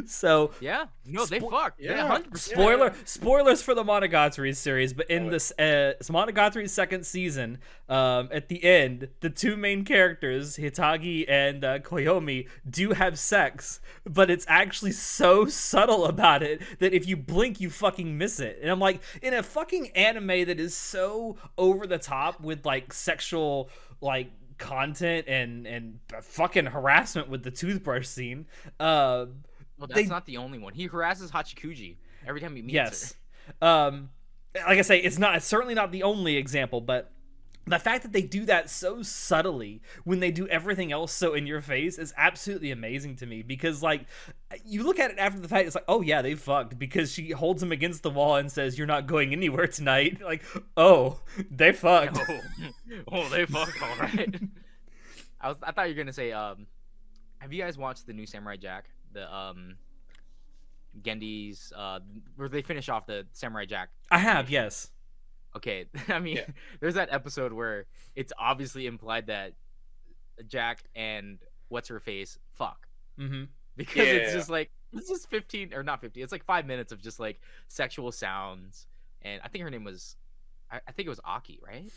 So yeah, no, they fucked. Yeah, 100%. Spoilers for the Monogatari series, but in this Monogatari second season, at the end, the two main characters, Hitagi and Koyomi, do have sex, but it's actually so subtle about it that if you blink, you fucking miss it. And I'm like, in a fucking anime that is so over the top with like sexual like content and fucking harassment with the toothbrush scene, well, that's not the only one. He harasses Hachikuji every time he meets her. Like I say, it's certainly not the only example, but the fact that they do that so subtly when they do everything else so in your face is absolutely amazing to me, because like you look at it after the fact, it's like, oh yeah, they fucked, because she holds him against the wall and says, "You're not going anywhere tonight." Like, oh, they fucked. Oh, they fucked, all right. I thought you were gonna say, have you guys watched the new Samurai Jack? The Gendy's where they finish off the Samurai Jack. I have, yes. Okay, I mean, there's that episode where it's obviously implied that Jack and what's her face fuck, because it's just like it's just 15 or not 15. It's like 5 minutes of just like sexual sounds, and I think her name was, I think it was Aki, right?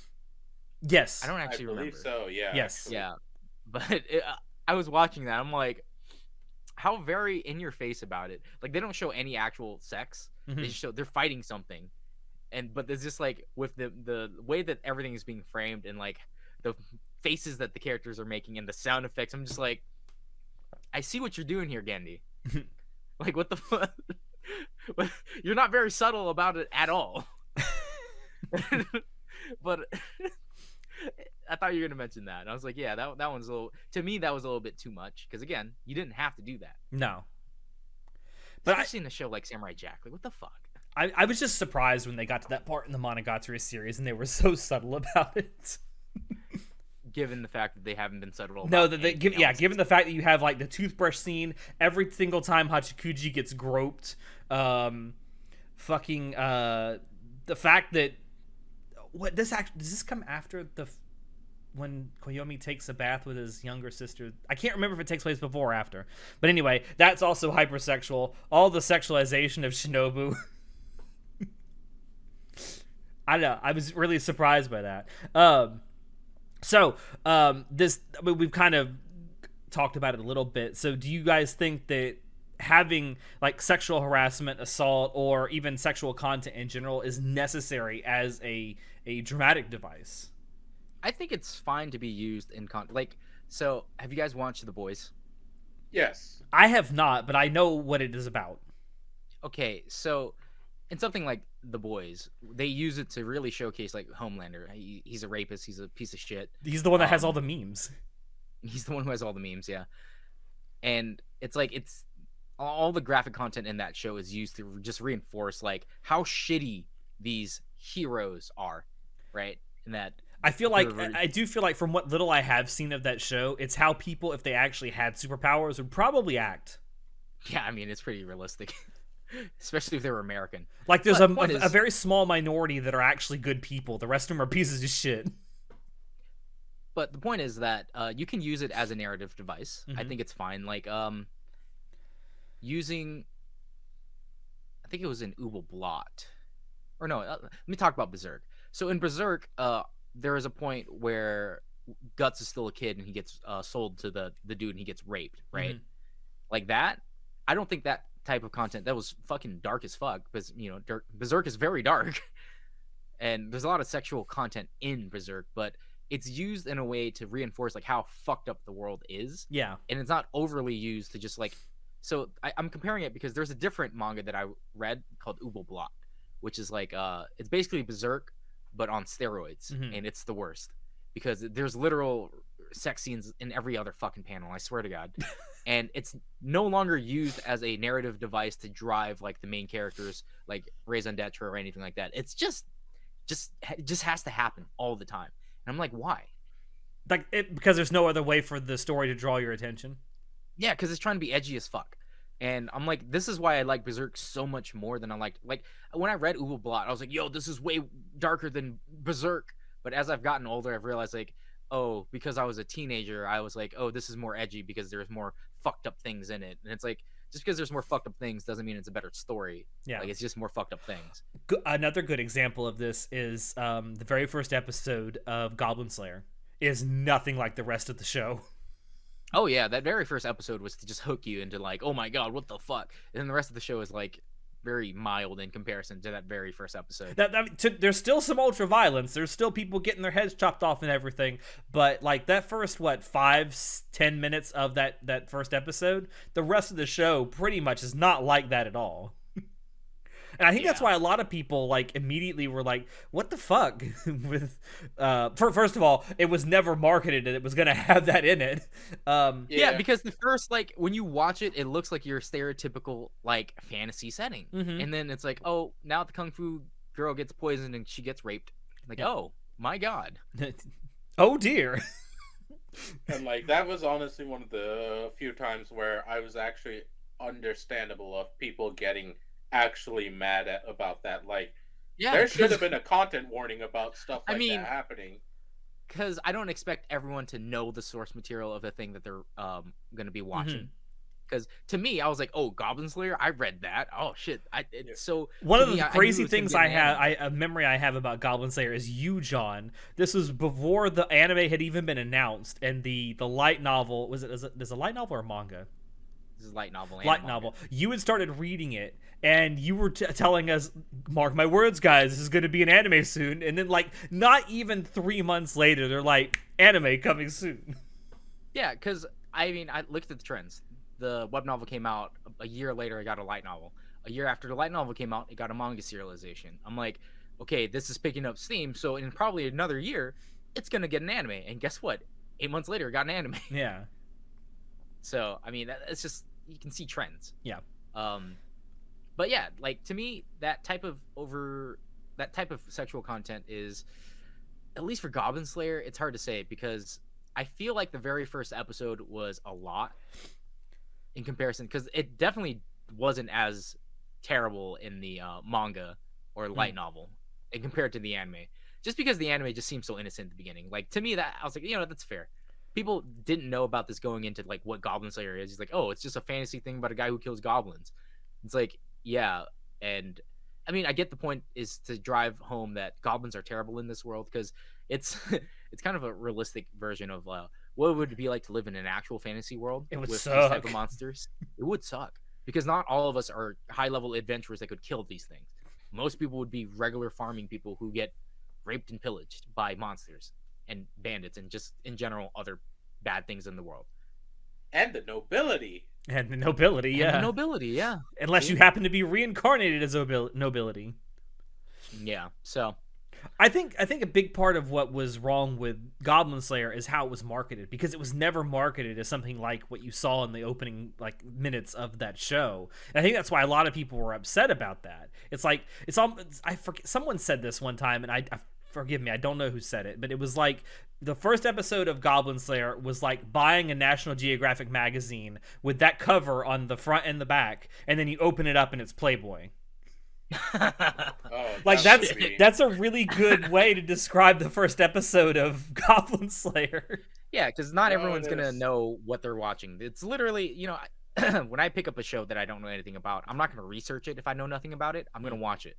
Yes, I don't actually remember. So yeah, yes, actually. Yeah, but I was watching that. I'm like, how very in your face about it. Like they don't show any actual sex. They just show they're fighting something. But there's just like with the way that everything is being framed and like the faces that the characters are making and the sound effects, I'm just like, I see what you're doing here, Gendy. Like what the fuck? You're not very subtle about it at all. But I thought you were gonna mention that, and I was like, yeah, that one's a little. To me, that was a little bit too much, because again, you didn't have to do that. No. But especially in a show like Samurai Jack, like what the fuck? I was just surprised when they got to that part in the Monogatari series, and they were so subtle about it. Given the fact that they haven't been subtle. No, that given the fact that you have like the toothbrush scene every single time Hachikuji gets groped, the fact that does this come after when Koyomi takes a bath with his younger sister? I can't remember if it takes place before or after, but anyway, that's also hypersexual. All the sexualization of Shinobu. I don't know. I was really surprised by that. We've kind of talked about it a little bit. So do you guys think that having like sexual harassment, assault, or even sexual content in general is necessary as a dramatic device? I think it's fine to be used in so have you guys watched The Boys? Yes. I have not, but I know what it is about. Okay, so in something like The Boys, they use it to really showcase like Homelander. He's a rapist. He's a piece of shit. He's the one that has all the memes. He's the one who has all the memes, yeah. And it's like it's all the graphic content in that show is used to just reinforce like how shitty these heroes are, right? And that I feel like they're I do feel like from what little I have seen of that show, it's how people, if they actually had superpowers, would probably act. yeah, I mean it's pretty realistic, especially if they were American. Like there's But the point a is, very small minority that are actually good people. The rest of them are pieces of shit. but the point is that you can use it as a narrative device. I Mhm. think it's fine. Like using, I think it was in Ubel Blot, or no, let me talk about Berserk. So in Berserk, there is a point where Guts is still a kid and he gets sold to the dude and he gets raped, right? Mhm. Like that. I don't think that type of content, that was fucking dark as fuck, because Berserk is very dark, and there's a lot of sexual content in Berserk, but it's used in a way to reinforce like how fucked up the world is, Yeah. and it's not overly used to just like. So I'm comparing it because there's a different manga that I read called Ubel Blot, which is like it's basically Berserk but on steroids, Mhm. and it's the worst because there's literal sex scenes in every other fucking panel. I swear to God. And it's no longer used as a narrative device to drive like the main characters like raison d'etre or anything like that. It's just has to happen all the time. And I'm like, why? Like it, because there's no other way for the story to draw your attention. Yeah, because it's trying to be edgy as fuck. And I'm like, this is why I like Berserk so much more than I liked. Like when I read Ubel Blot, I was like, yo, this is way darker than Berserk. But as I've gotten older, I've realized like, oh, because I was a teenager, I was like, oh, this is more edgy because there's more fucked up things in it. And it's like, just because there's more fucked up things doesn't mean it's a better story. Yeah. Like it's just more fucked up things. Another good example of this is the very first episode of Goblin Slayer is nothing like the rest of the show. Oh yeah, that very first episode was to just hook you into like, oh my god, what the fuck? And then the rest of the show is like very mild in comparison to that very first episode. There's still some ultra violence. There's still people getting their heads chopped off and everything. But like that first 5-10 minutes of that first episode, the rest of the show pretty much is not like that at all. And I think that's why a lot of people like immediately were like, "What the fuck?" With first of all, it was never marketed that it was gonna have that in it. Yeah, because the first like when you watch it, it looks like your stereotypical like fantasy setting, and then it's like, oh, now the kung fu girl gets poisoned and she gets raped. Like, oh my god. Oh dear. And like that was honestly one of the few times where I was actually understandable of people getting actually mad about that. Like, Yeah, there should have been a content warning about stuff like I mean, that happening. because I don't expect everyone to know the source material of the thing that they're going to be watching. Because to me, I was like, "Oh, Goblin Slayer, I read that. Oh shit!" So one of me, the I knew crazy it was gonna things be an I have, anime. a memory I have about Goblin Slayer is you, John. This was before the anime had even been announced, and the light novel is a light novel or manga? This is light novel. Light novel. You had started reading it, and you were telling us, "Mark my words, guys, this is going to be an anime soon." And then, like, not even 3 months later, they're like, "Anime coming soon." Yeah, because I mean, I looked at the trends. The web novel came out a year later. I got a light novel. A year after the light novel came out, it got a manga serialization. I'm like, okay, this is picking up steam. So in probably another year, it's gonna get an anime. And guess what? 8 months later, it got an anime. Yeah. So I mean, it's just you can see trends. Yeah. But yeah, like to me, that type of sexual content is, at least for Goblin Slayer, it's hard to say because I feel like the very first episode was a lot in comparison, because it definitely wasn't as terrible in the manga or light novel and compared to the anime. Just because the anime just seemed so innocent at the beginning. Like to me, that I was like, that's fair. People didn't know about this going into like what Goblin Slayer is. He's like, oh, it's just a fantasy thing about a guy who kills goblins. It's like, yeah, and I mean, I get the point is to drive home that goblins are terrible in this world, because it's it's kind of a realistic version of what would it be like to live in an actual fantasy world It would with suck. these type of monsters. It would suck because not all of us are high level adventurers that could kill these things. Most people would be regular farming people who get raped and pillaged by monsters and bandits and just in general other bad things in the world. And the nobility. And the nobility, And yeah. the nobility, yeah. Unless you happen to be reincarnated as nobility. Yeah. So I think a big part of what was wrong with Goblin Slayer is how it was marketed, because it was never marketed as something like what you saw in the opening like minutes of that show. And I think that's why a lot of people were upset about that. It's like I forget, someone said this one time, and I forgive me, I don't know who said it, but it was like the first episode of Goblin Slayer was like buying a National Geographic magazine with that cover on the front and the back, and then you open it up and it's Playboy. Oh, Like that would be- that's a really good way to describe the first episode of Goblin Slayer. Yeah, because not Well, everyone's it gonna is. know what they're watching. It's literally, when I pick up a show that I don't know anything about, I'm not gonna research it if I know nothing about it. I'm gonna watch it,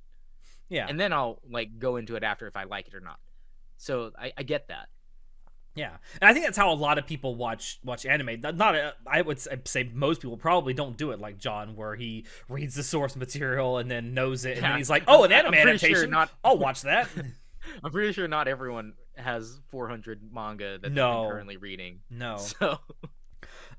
Yeah, and then I'll like go into it after if I like it or not. So I get that. yeah, and I think that's how a lot of people watch anime. I would say most people probably don't do it like John, where he reads the source material and then knows it, and then Yeah. he's like, "Oh, an I'm anime pretty sure adaptation. not- I'll watch that." I'm pretty sure not everyone has 400 manga that No. they're currently reading. No, So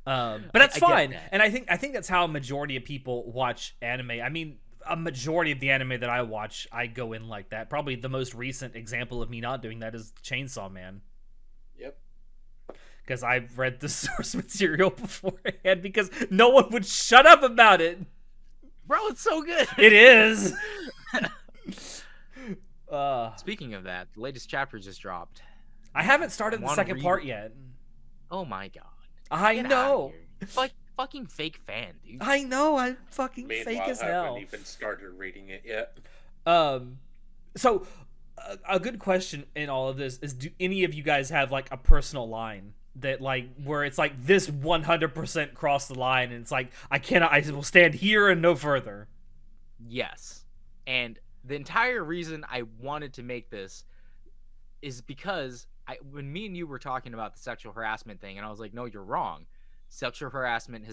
but that's I get fine, that. and I think that's how a majority of people watch anime. I mean, a majority of the anime that I watch, I go in like that. Probably the most recent example of me not doing that is Chainsaw Man, Yep. because I've read the source material beforehand because no one would shut up about it. bro, it's so good. It is. Speaking of that, the latest chapter just dropped. I haven't started the wanna second read part it. yet. Oh my god. I Get outta know. here. Fucking fake fan, dude. I know. I'm fucking fake Meanwhile, as I hell. haven't even started reading it yet. So a good question in all of this is, do any of you guys have like a personal line that like where it's like this 100% crossed the line and it's like I will stand here and no further? Yes. And the entire reason I wanted to make this is because when me and you were talking about the sexual harassment thing, and I was like, no, you're wrong. Sexual harassment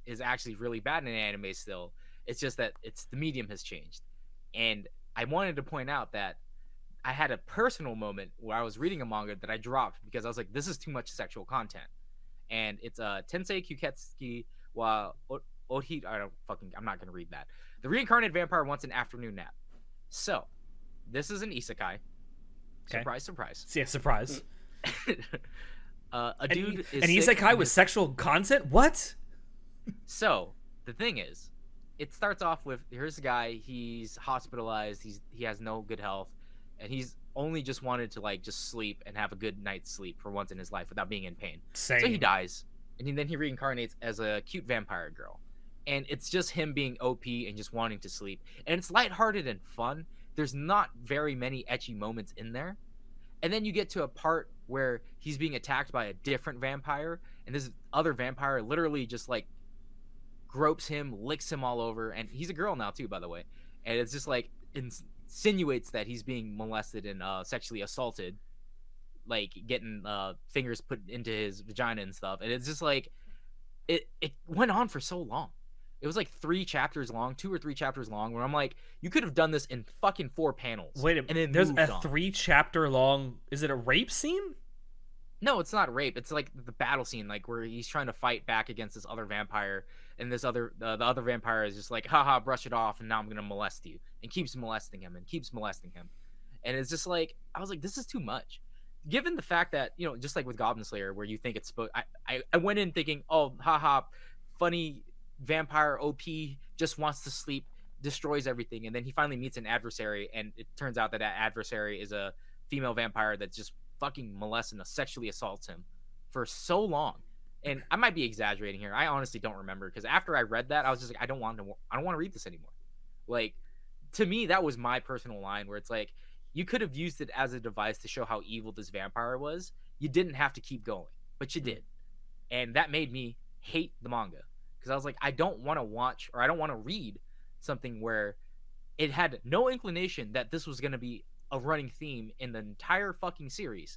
is actually really bad in anime still. It's just that the medium has changed. And I wanted to point out that I had a personal moment where I was reading a manga that I dropped because I was like, this is too much sexual content. And it's Tensei Kyuketsuki wa Ohi. I'm not gonna read that. The reincarnated vampire wants an afternoon nap. So, this is an isekai. Okay. Surprise, surprise. Yeah, surprise. A dude is An sick isekai and with his- sexual content? What? So the thing is, it starts off with here's a guy. He's hospitalized. He has no good health, and he's only just wanted to like just sleep and have a good night's sleep for once in his life without being in pain. Same. So he dies, and then he reincarnates as a cute vampire girl, and it's just him being OP and just wanting to sleep, and it's lighthearted and fun. There's not very many ecchi moments in there, and then you get to a part where he's being attacked by a different vampire, and this other vampire literally just like gropes him, licks him all over, and he's a girl now too, by the way. And it's just like insinuates that he's being molested and sexually assaulted, like getting fingers put into his vagina and stuff. And it's just like it went on for so long. It was like 3 chapters long, 2 or 3 chapters long, where I'm like, you could have done this in fucking 4 panels. Wait a and then there's moved a on. 3-chapter long. Is it a rape scene? No, it's not rape. It's like the battle scene, like where he's trying to fight back against this other vampire, and this other the other vampire is just like, haha, brush it off, and now I'm gonna molest you, and keeps molesting him, and it's just like, I was like, this is too much, given the fact that just like with Goblin Slayer, where you think it's supposed. I went in thinking, oh, haha, funny vampire OP just wants to sleep, destroys everything, and then he finally meets an adversary, and it turns out that adversary is a female vampire that just fucking molests and sexually assaults him for so long. And I might be exaggerating here. I honestly don't remember, because after I read that, I was just like, I don't want to read this anymore. Like, to me, that was my personal line, where it's like, you could have used it as a device to show how evil this vampire was. You didn't have to keep going, but you did. And that made me hate the manga, because I was like, I don't want to watch, or I don't want to read something where it had no inclination that this was going to be a running theme in the entire fucking series.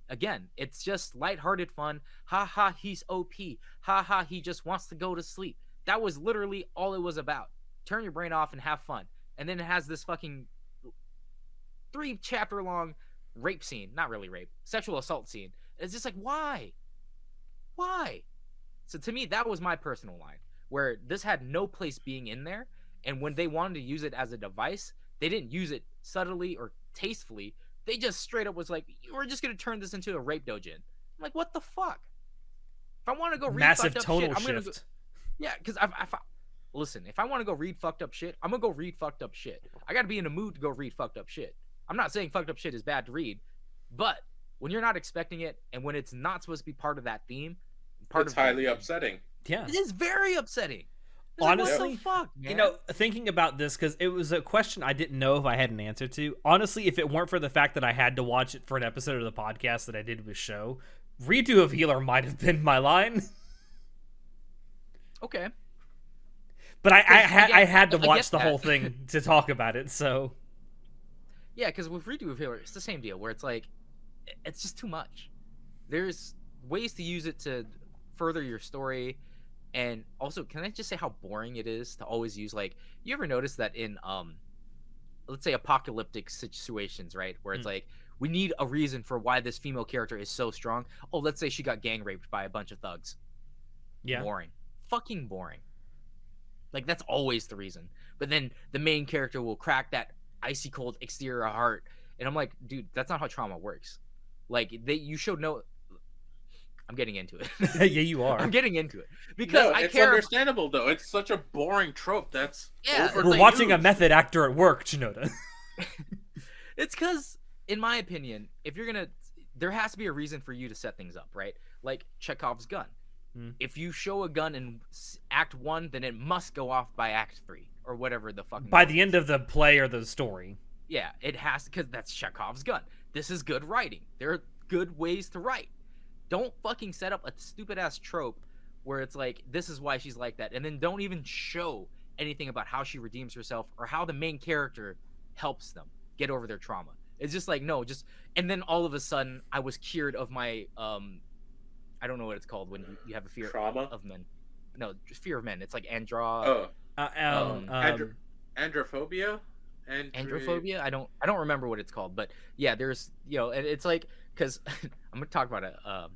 Again, it's just lighthearted fun. Ha ha, he's OP. Ha ha, he just wants to go to sleep. That was literally all it was about. Turn your brain off and have fun. And then it has this fucking 3-chapter long rape scene. Not really rape. Sexual assault scene. It's just like, why? Why? So to me, that was my personal line, where this had no place being in there. And when they wanted to use it as a device, they didn't use it subtly or tastefully. They just straight up was like, we're just gonna turn this into a rape dojin. I'm like, what the fuck? If I want to go read Massive fucked up tonal shit, I'm gonna go. shift. Yeah, because listen, if I want to go read fucked up shit, I'm gonna go read fucked up shit. I gotta be in a mood to go read fucked up shit. I'm not saying fucked up shit is bad to read, but when you're not expecting it and when it's not supposed to be part of that theme, It's highly upsetting. Yeah. it is very upsetting. It's Honestly, like, what the fuck, man? You know, thinking about this, because it was a question I didn't know if I had an answer to. Honestly, if it weren't for the fact that I had to watch it for an episode of the podcast that I did with show, redo of Healer might have been my line. Okay. But I had to I watch get the that. whole thing to talk about it, so... Yeah, because with Redo of Healer, it's the same deal where it's like, it's just too much. There's ways to use it to further your story, and also, can I just say how boring it is to always use, like, you ever notice that in, let's say apocalyptic situations, right, where it's like, we need a reason for why this female character is so strong. Oh, let's say she got gang raped by a bunch of thugs. Yeah. Boring. Fucking boring. Like, that's always the reason. But then the main character will crack that icy cold exterior heart, and I'm like, dude, that's not how trauma works. Like, you showed no... I'm getting into it. Yeah, you are. I'm getting into it because No, I it's care. understandable though. It's such a boring trope that's We're watching a method actor at work, Chinoda. It's because, in my opinion, if you're gonna, there has to be a reason for you to set things up, right? Like Chekhov's gun. If you show a gun in Act 1, then it must go off by Act 3 or whatever the fucking. By the end of the play or the story. Yeah, it has, because that's Chekhov's gun. This is good writing. There are good ways to write. Don't fucking set up a stupid ass trope where it's like, this is why she's like that, and then don't even show anything about how she redeems herself or how the main character helps them get over their trauma. It's just like, no, just, and then all of a sudden I was cured of my I don't know what it's called when you have a fear trauma of men. No, just fear of men. It's like androphobia. Androphobia. I don't remember what it's called, but yeah, there's, you know, and it's like, because I'm gonna talk about a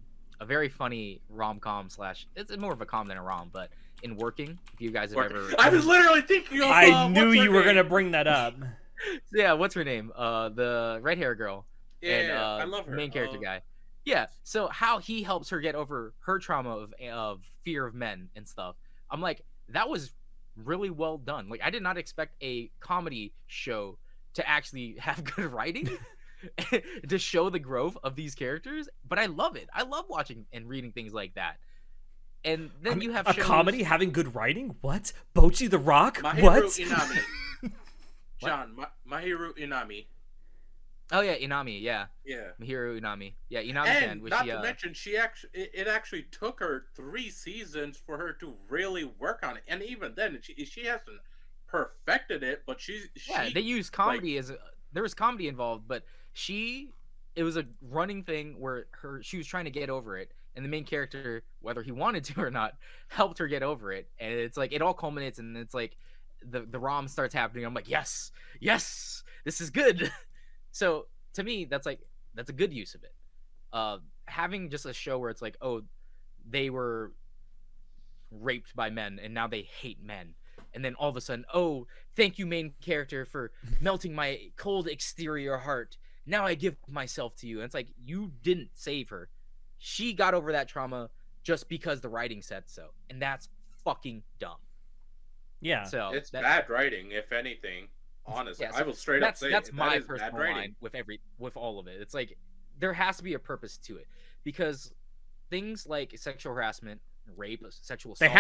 very funny rom-com slash, it's more of a com than a rom, but in Working, if you guys have ever, I was literally thinking of I knew you were gonna bring that up. Yeah, what's her name, the red hair girl, Yeah, and I love her. main character guy. Yeah, so how he helps her get over her trauma of fear of men and stuff, I'm like, that was really well done. Like, I did not expect a comedy show to actually have good writing to show the growth of these characters, but I love it. I love watching and reading things like that. And then you have a shows... comedy having good writing. What? Bochi the Rock? Mahiru What? Inami. John, Mahiru Inami. Oh yeah, Inami. Yeah, Yeah. Mahiro Inami. Yeah, Inami. And not to mention, it actually took her 3 seasons for her to really work on it, and even then, she hasn't perfected it. But she they use comedy as there was comedy involved, but it was a running thing where she was trying to get over it, and the main character, whether he wanted to or not, helped her get over it, and it's like it all culminates, and it's like the rom starts happening. I'm like, yes, this is good. So to me, that's a good use of it. Having just a show where it's like, oh, they were raped by men and now they hate men, and then all of a sudden, oh, thank you, main character, for melting my cold exterior heart. Now I give myself to you. And it's like, you didn't save her. She got over that trauma just because the writing said so, and that's fucking dumb. Yeah, so it's bad writing, if anything. Honestly, I will straight up say that's my that personal line with all of it. It's like, there has to be a purpose to it, because things like sexual harassment, rape, sexual assault,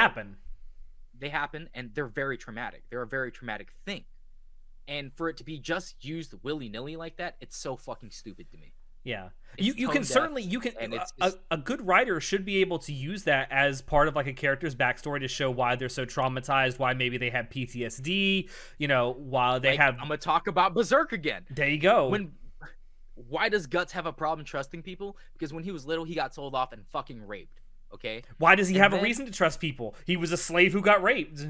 they happen, and they're very traumatic. They're a very traumatic thing, and for it to be just used willy-nilly like that, it's so fucking stupid to me. Yeah, you can certainly and a good writer should be able to use that as part of like a character's backstory to show why they're so traumatized, why maybe they have PTSD, you know, while they have. I'm gonna talk about Berserk again. There you go. Why does Guts have a problem trusting people? Because when he was little, he got sold off and fucking raped. Okay. Why does he have a reason to trust people? He was a slave who got raped.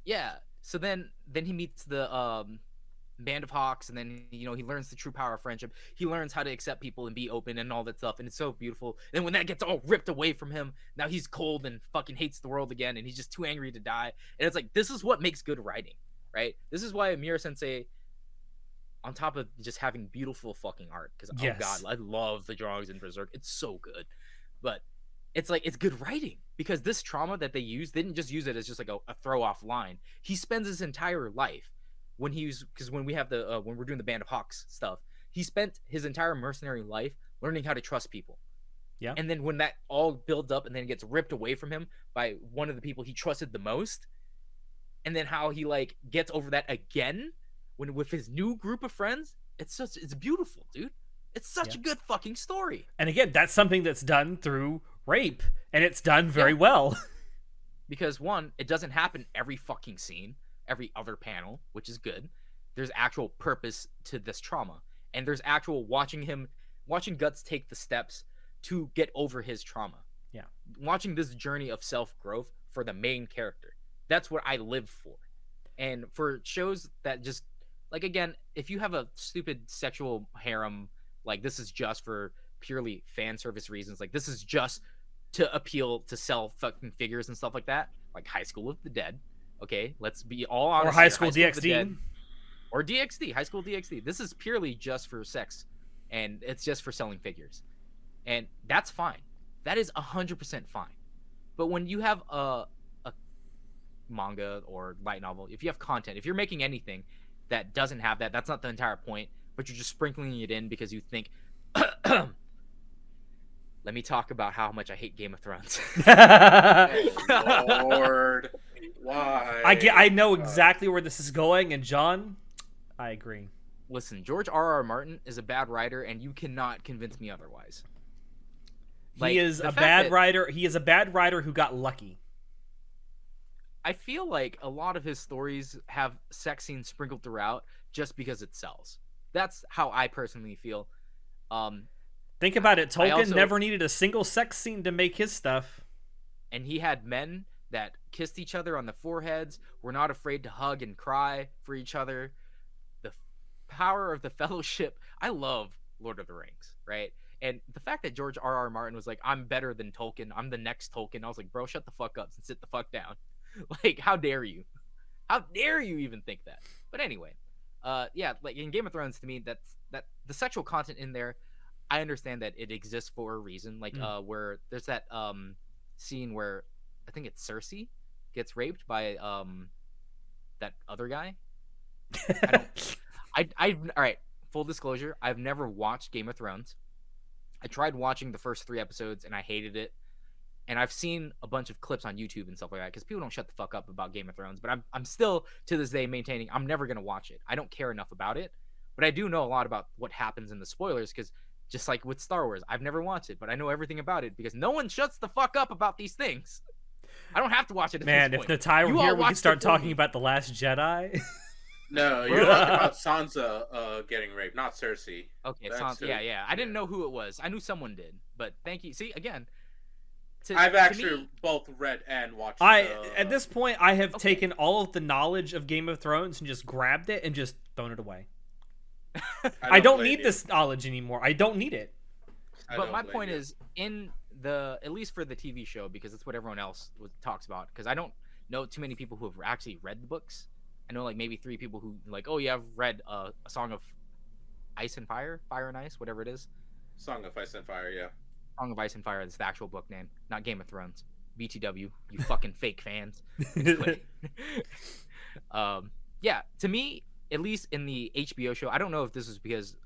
Yeah. So then he meets the Band of Hawks, and then, you know, he learns the true power of friendship. He learns how to accept people and be open and all that stuff, and it's so beautiful. And when that gets all ripped away from him, now he's cold and fucking hates the world again, and he's just too angry to die. And it's like, this is what makes good writing, right? This is why Miura Sensei on top of just having beautiful fucking art, because oh god, Yes. I love the drawings in Berserk. It's so good, but it's like it's good writing because this trauma that they used, they didn't just use it as just like a throw off line. He spends his entire life when he's because when we have the when we're doing the Band of Hawks stuff, he spent his entire mercenary life learning how to trust people. Yeah. And then when that all builds up and then gets ripped away from him by one of the people he trusted the most, and then how he like gets over that again when with his new group of friends, it's beautiful, dude. It's such Yeah. a good fucking story. And again, that's something that's done through rape, and it's done very Yeah. well. Because one, it doesn't happen every fucking scene, every other panel, which is good. There's actual purpose to this trauma, and there's actual watching Guts take the steps to get over his trauma. Yeah. Watching this journey of self-growth for the main character. That's what I live for. And for shows that just like again, if you have a stupid sexual harem, like this is just for purely fan service reasons, like this is just to appeal to sell fucking figures and stuff like that, like High School of the Dead. Okay, let's be all honest. Or High here. School of the DxD. Dead, or DxD, High School DxD. This is purely just for sex, and it's just for selling figures, and that's fine. That is 100% fine. But when you have a manga or light novel, if you have content, if you're making anything that doesn't have that, that's not the entire point, but you're just sprinkling it in because you think let me talk about how much I hate Game of Thrones. Oh, Lord, why? I know exactly where this is going, and John, I agree. Listen, George R.R. Martin is a bad writer, and you cannot convince me otherwise. He is a bad writer. He is a bad writer who got lucky. I feel like a lot of his stories have sex scenes sprinkled throughout just because it sells. That's how I personally feel. Think about it. Tolkien also- never needed a single sex scene to make his stuff. And he had men that kissed each other on the foreheads, were not afraid to hug and cry for each other. The power of the fellowship. I love Lord of the Rings, right? And the fact that George R.R. Martin was like, I'm better than Tolkien, I'm the next Tolkien. I was like, bro, shut the fuck up and sit the fuck down. Like, how dare you? How dare you even think that? But anyway, yeah, like in Game of Thrones, to me, that the sexual content in there, I understand that it exists for a reason. Like, where there's that scene where I think it's Cersei gets raped by that other guy. I all right. Full disclosure, I've never watched Game of Thrones. I tried watching the first 3 episodes and I hated it. And I've seen a bunch of clips on YouTube and stuff like that because people don't shut the fuck up about Game of Thrones. But I'm still to this day maintaining I'm never gonna watch it. I don't care enough about it, but I do know a lot about what happens in the spoilers because just like with Star Wars, I've never watched it, but I know everything about it because no one shuts the fuck up about these things. I don't have to watch it. At Man, this if point. Natai You were all here, we could watched start it for me. talking about The Last Jedi. No, you're talking about Sansa getting raped, not Cersei. Okay, That's who- yeah. I didn't know who it was. I knew someone did, but thank you. See, again, I've to actually me, both read and watched. At this point, I have Okay. taken all of the knowledge of Game of Thrones and just grabbed it and just thrown it away. I don't blame need you. this knowledge anymore. I don't need it. I but don't my blame point you. is in the at least for the TV show because that's what everyone else talks about because I don't know too many people who have actually read the books. I know like maybe 3 people who like, oh yeah, I've read a Song of Ice and Fire, Fire and Ice, whatever it is. Song of Ice and Fire, yeah. Song of Ice and Fire is the actual book name, not Game of Thrones. BTW, you fucking fake fans. Yeah, to me, at least in the HBO show, I don't know if this is because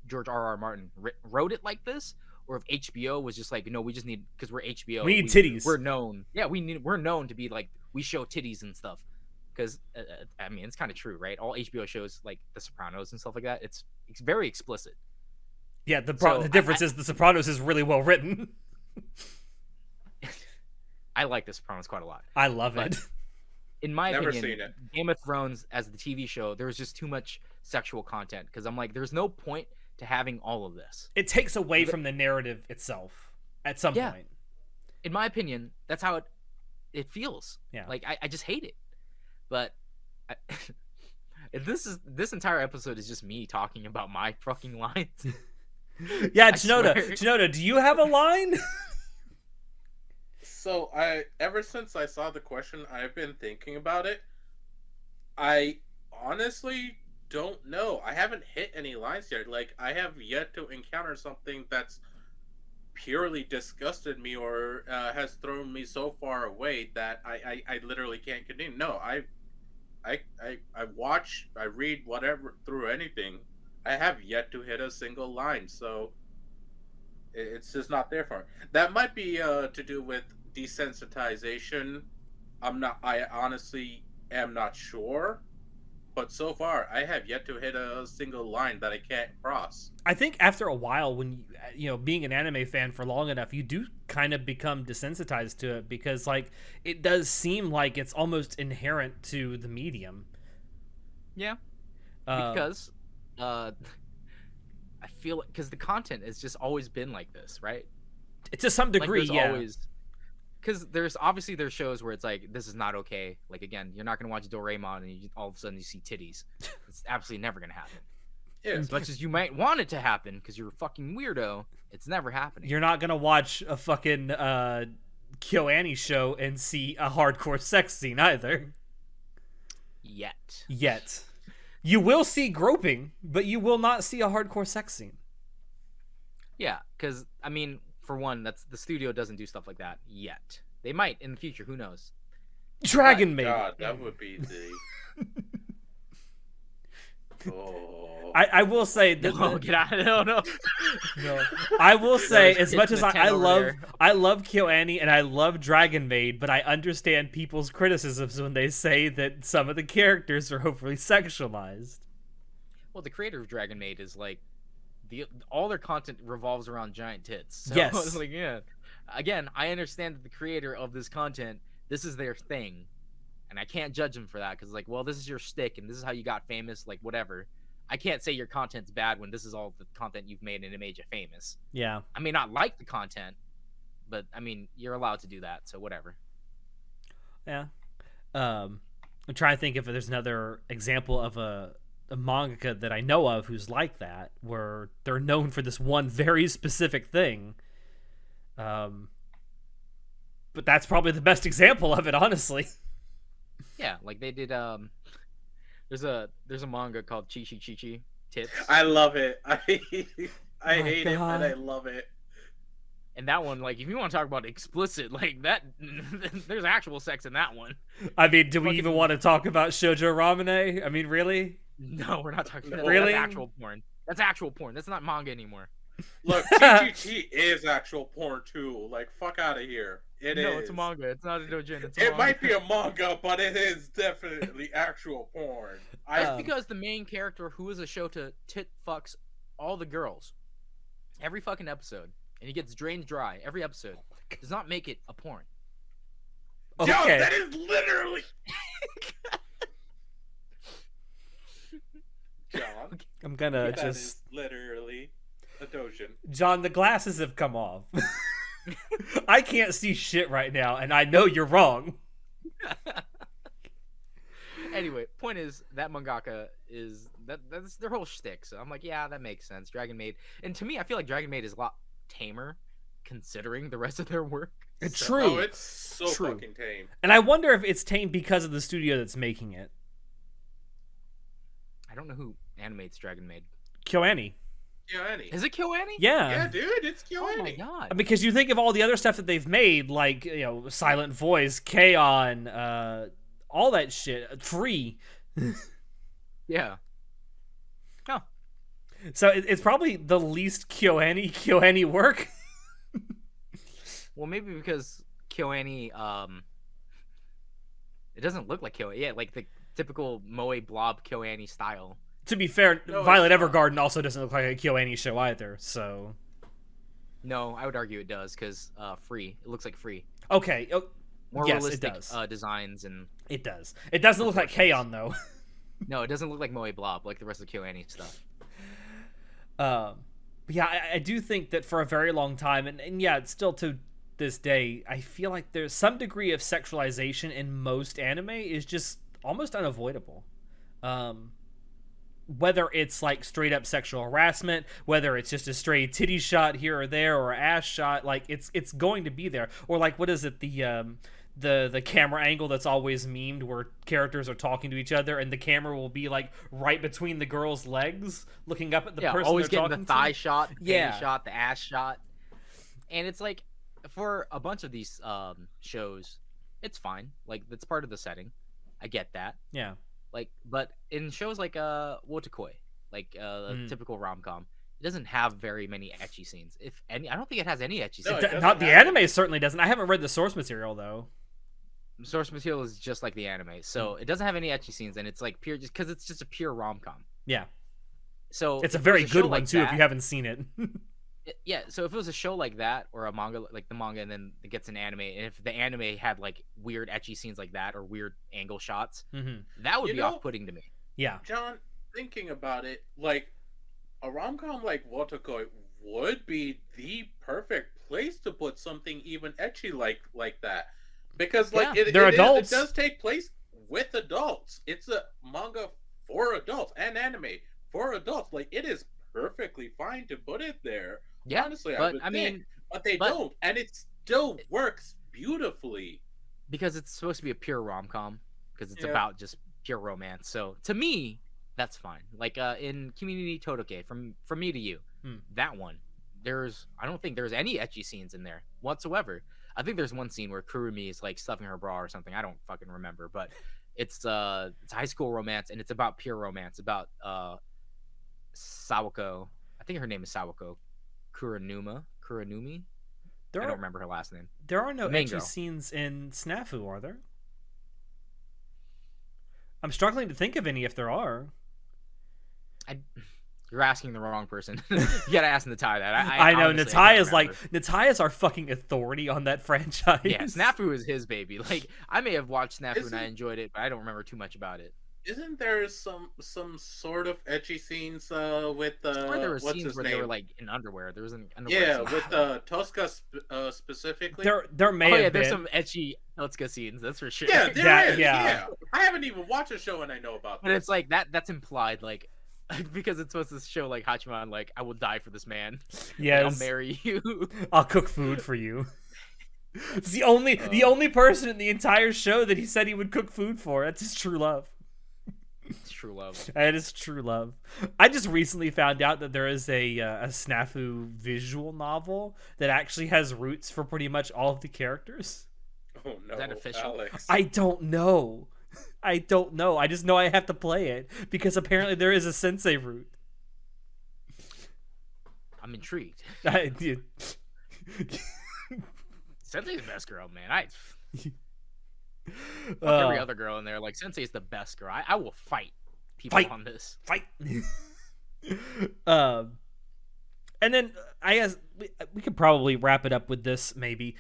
George R.R. Martin wrote it like this, or if HBO was just like, no, we just need because we're HBO. We need titties. We're known. Yeah, we're known to be like we show titties and stuff. Because I mean, it's kind of true, right? All HBO shows like The Sopranos and stuff like that, it's very explicit. Yeah, the So, difference is The Sopranos is really well written. I like The Sopranos quite a lot. I love But- it. In my Never opinion, seen it. Game of Thrones as the TV show, there was just too much sexual content because I'm like, there's no point to having all of this. It takes away from the narrative itself at some Yeah. point. In my opinion, that's how it feels. Yeah. Like I just hate it. But this entire episode is just me talking about my fucking lines. Yeah, I Chinoda, swear. Chinoda, do you have a line? So ever since I saw the question, I've been thinking about it. I honestly don't know. I haven't hit any lines yet. Like, I have yet to encounter something that's purely disgusted me or has thrown me so far away that I literally can't continue. No, I watch, I read whatever through anything. I have yet to hit a single line, so it's just not there for me. That might be to do with desensitization. I honestly am not sure. But so far, I have yet to hit a single line that I can't cross. I think after a while, when being an anime fan for long enough, you do kind of become desensitized to it because, like, it does seem like it's almost inherent to the medium. Yeah, because I feel because the content has just always been like this, right? To some degree, like, yeah. Always, because there's shows where it's like, this is not okay. Like, again, you're not gonna watch Doraemon and all of a sudden you see titties. It's absolutely never gonna happen. Yeah. As much as you might want it to happen because you're a fucking weirdo, it's never happening. You're not gonna watch a fucking KyoAni show and see a hardcore sex scene either. Yet. You will see groping, but you will not see a hardcore sex scene. Yeah, because, I mean, for one, that's the studio doesn't do stuff like that yet. They might in the future. Who knows? Dragon Maid. God, that would be the. Oh. I will say that. No, get out! No. I will say, as much It's as the I 10 over love, there. I love KyoAni and I love Dragon Maid, but I understand people's criticisms when they say that some of the characters are overly sexualized. Well, the creator of Dragon Maid is like, all their content revolves around giant tits. So, Yes. it's like, yeah. Again, I understand that the creator of this content, this is their thing, and I can't judge them for that because, like, well, this is your stick and this is how you got famous. Like, whatever. I can't say your content's bad when this is all the content you've made and it made you famous. Yeah. I may not like the content, but I mean, you're allowed to do that, so whatever. Yeah. I'm trying to think if there's another example of a mangaka that I know of who's like that, where they're known for this one very specific thing. But that's probably the best example of it, honestly. Yeah, like they did. There's a manga called Chi Chi Chi Chi Tits, I love it. I hate it, God. but I love it. and that one, like, if you want to talk about explicit, like that, there's actual sex in that one. I mean, do we Fucking- even want to talk about Shoujo Ramune? I mean, really? No, we're not talking about Really? That's actual porn. That's actual porn. That's not manga anymore. Look, TGT is actual porn too. Like, fuck out of here. No, it's a manga. It's not a dojin. It's a It manga. might be a manga, but it is definitely actual porn. That's Um, because the main character, who is a Shota, tit fucks all the girls every fucking episode, and he gets drained dry every episode. Does not make it a porn. Yo, Okay. that is literally. John, I'm gonna that just... is literally a dojin. John, the glasses have come off. I can't see shit right now, and I know you're wrong. Anyway, point is that mangaka is that's their whole shtick. So I'm like, yeah, that makes sense. Dragon Maid, and to me, I feel like Dragon Maid is a lot tamer considering the rest of their work. It's So- true. Oh, it's so True. fucking tame. And I wonder if it's tame because of the studio that's making it. I don't know who animates Dragon Maid. KyoAni. Yeah, Annie. Is it KyoAni? Yeah. Yeah, dude, it's Oh my KyoAni. god. Because you think of all the other stuff that they've made, like, Silent Voice, K-On!, all that shit. Free. Yeah. Oh. So it's probably the least KyoAni work. Well, maybe because KyoAni, it doesn't look like KyoAni. Yeah, like the typical Moe blob KyoAni style. To be fair, No, Violet it's not. Evergarden also doesn't look like a KyoAni show either, so... No, I would argue it does because free. It looks like free. Okay, More yes, it realistic does. designs and It does. It doesn't look like K-On! Though. no, it doesn't look like Moe blob like the rest of KyoAni stuff. Yeah, I do think that for a very long time, and yeah, it's still to this day, I feel like there's some degree of sexualization in most anime is just almost unavoidable. Whether it's like straight up sexual harassment, whether it's just a stray titty shot here or there or ass shot, like it's going to be there. Or like, what is it, the camera angle that's always memed where characters are talking to each other and the camera will be like right between the girl's legs looking up at the Yeah, person always they're getting the talking thigh to. shot, the Yeah. panty shot, the ass shot. And it's like for a bunch of these shows, it's fine. Like that's part of the setting. I get that. Yeah. Like, but in shows like Wotakoi, like a Mm. typical rom com, it doesn't have very many ecchi scenes. If any, I don't think it has any ecchi No, scenes. it doesn't Not the have anime certainly doesn't. I haven't read the source material though. Source material is just like the anime, so it doesn't have any ecchi scenes, and it's like pure just because it's just a pure rom com. Yeah. So It's a if it very was good show one like too if that- you haven't seen it. Yeah, so if it was a show like that or a manga like the manga and then it gets an anime, and if the anime had like weird ecchi scenes like that or weird angle shots, Hmm. that would You be know- off-putting to me. Yeah. John, thinking about it, like a rom-com like Watakoi would be the perfect place to put something even ecchi like that, because like Yeah, they're it adults. does take place with adults. It's a manga for adults and anime for adults. Like it is perfectly fine to put it there. Yeah, Honestly, but would I think. mean, But they but- don't, and it still works beautifully. because it's supposed to be a pure rom-com because it's Yeah. about just pure romance. So to me, that's fine. Like in Community Todoke, from me to you, that one, I don't think there's any ecchi scenes in there whatsoever. I think there's one scene where Kurumi is like stuffing her bra or something. I don't fucking remember, but it's high school romance and it's about pure romance about Sawako. I think her name is Sawako Kuranumi. There I don't are remember her last name. there are no The main ecchi girl. scenes in Snafu, are there? I'm struggling to think of any if there are. You're asking the wrong person. You gotta ask Natai that. I know honestly, Natai don't is like remember. Natai is our fucking authority on that franchise. Yeah, Snafu is his baby. Like I may have watched Snafu and I Isn't- enjoyed it, but I don't remember too much about it. Isn't there some sort of ecchi scenes with Or there were what's scenes his where name? they were like in underwear. There was an underwear. Yeah, scene. with Tosca specifically. There may Oh have yeah, been. there's some etchy Otsuka scenes. That's for sure. Yeah, there Yeah, is. yeah. Yeah. I haven't even watched the show and I know about But this. it's like that's implied, like because it's supposed to show like Hachiman, like I will die for this man. Like, I'll Yes, marry you. I'll cook food for you. It's the only person in the entire show that he said he would cook food for. That's his true love. It's true love. That is true love. I just recently found out that there is a Snafu visual novel that actually has roots for pretty much all of the characters. Oh no, that official? Alex. I don't know. I don't know. I just know I have to play it because apparently there is a sensei root. I'm intrigued. Dude. Sensei's the best girl, man. Fuck every Uh, other girl in there. Like Sensei's the best girl. I will fight people Fight. on this. Fight. And then I guess we could probably wrap it up with this maybe.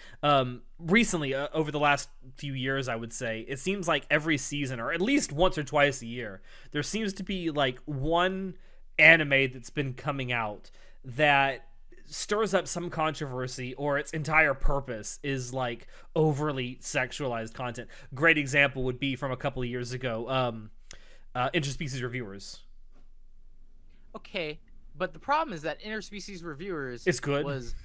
Recently, over the last few years, I would say it seems like every season, or at least once or twice a year, there seems to be like one anime that's been coming out that stirs up some controversy, or its entire purpose is like overly sexualized content. Great example would be from a couple of years ago, interspecies reviewers. Okay, but the problem is that interspecies reviewers It's good. was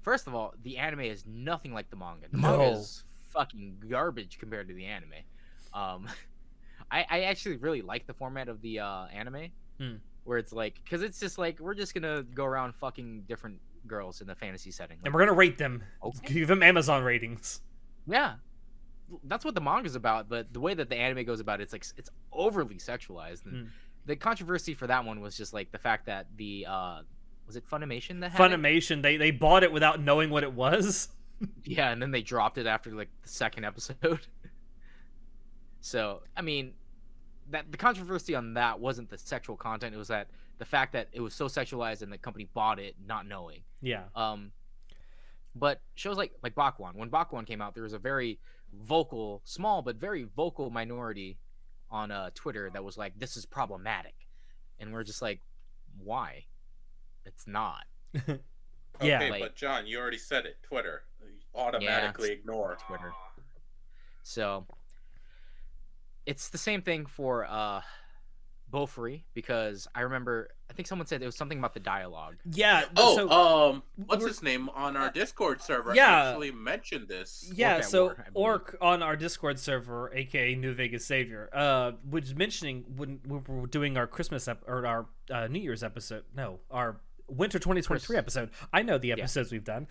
first of all, the anime is nothing like the manga. The No. manga is fucking garbage compared to the anime. I actually really like the format of the anime, where it's like, because it's just like we're just gonna go around fucking different girls in a fantasy setting. And Like, we're gonna rate them. Okay. Give them Amazon ratings. yeah, that's what the manga's about. But the way that the anime goes about it, it's like it's overly sexualized. And the controversy for that one was just like the fact that the was it Funimation that had it? Funimation, they bought it without knowing what it was. Yeah, and then they dropped it after like the second episode. So I mean, that the controversy on that wasn't the sexual content; it was that the fact that it was so sexualized and the company bought it not knowing. Yeah. But shows like Bakuan, when Bakuan came out, there was a very vocal, small but very vocal minority on Twitter that was like, "This is problematic," and we're just like, "Why? It's not." Yeah. Okay, like- but John, you already said it. Twitter. Automatically ignore. Twitter. So it's the same thing for Bofuri, because I remember I think someone said it was something about the dialogue. Yeah. Oh, So what's we're- his name on our Discord server yeah. actually mentioned this. yeah, Orc at so War, I believe. Orc on our Discord server, aka New Vegas Savior, was mentioning when we were doing our Christmas or our New Year's episode. No, our Winter 2023 episode. I know the episodes we've done.